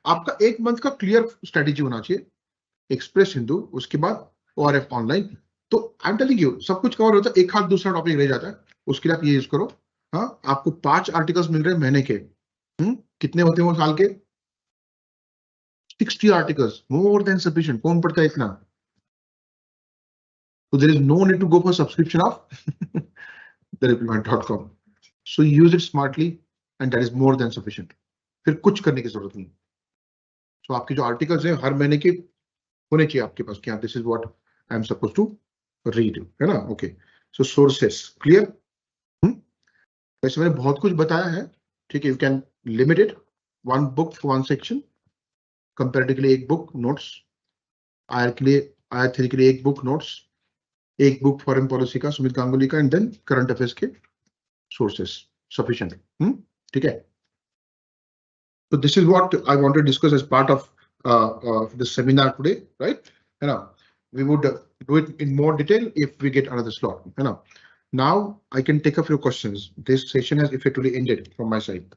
आपका एक मंथ का क्लियर स्ट्रेटेजी होना चाहिए, एक्सप्रेस हिंदू, उसके बाद ORF ऑनलाइन. तो आई एम टेलिंग यू, सब कुछ कवर होता है, एक हाथ दूसरा टॉपिक रह जाता है, उसके लिए आप ये यूज करो. हाँ, आपको 5 आर्टिकल्स मिल रहे हैं महीने के. कितने होते हैं वो साल के, 60 आर्टिकल्स, मोर देन सफिशिएंट. कौन पढ़ता है इतना. So there is no need to go for subscription of the diplomat.com. So use it smartly and that is more than sufficient. फिर कुछ करने की जरूरत नहीं. So आपके जो आर्टिकल्स हैं हर महीने के होने चाहिए आपके पास, क्या this is what I am supposed to read, है ना. Okay. So sources clear. वैसे मैंने बहुत कुछ बताया है, ठीक है. You can limit it, one book for one section. Comparative के लिए एक बुक नोट्स, IR के लिए, IR 3 के लिए एक बुक नोट्स, एक बुक फॉरेन पॉलिसी का सुमित गांगुली का, एंड देन करंट अफेयर्स के सोर्सेस सफिशिएंट, ठीक है. तो this is what I wanted to discuss as part of this seminar today, right, है ना. We would do it in more detail if we get another slot, है ना. Now I can take up your questions. This session has effectively ended from my side.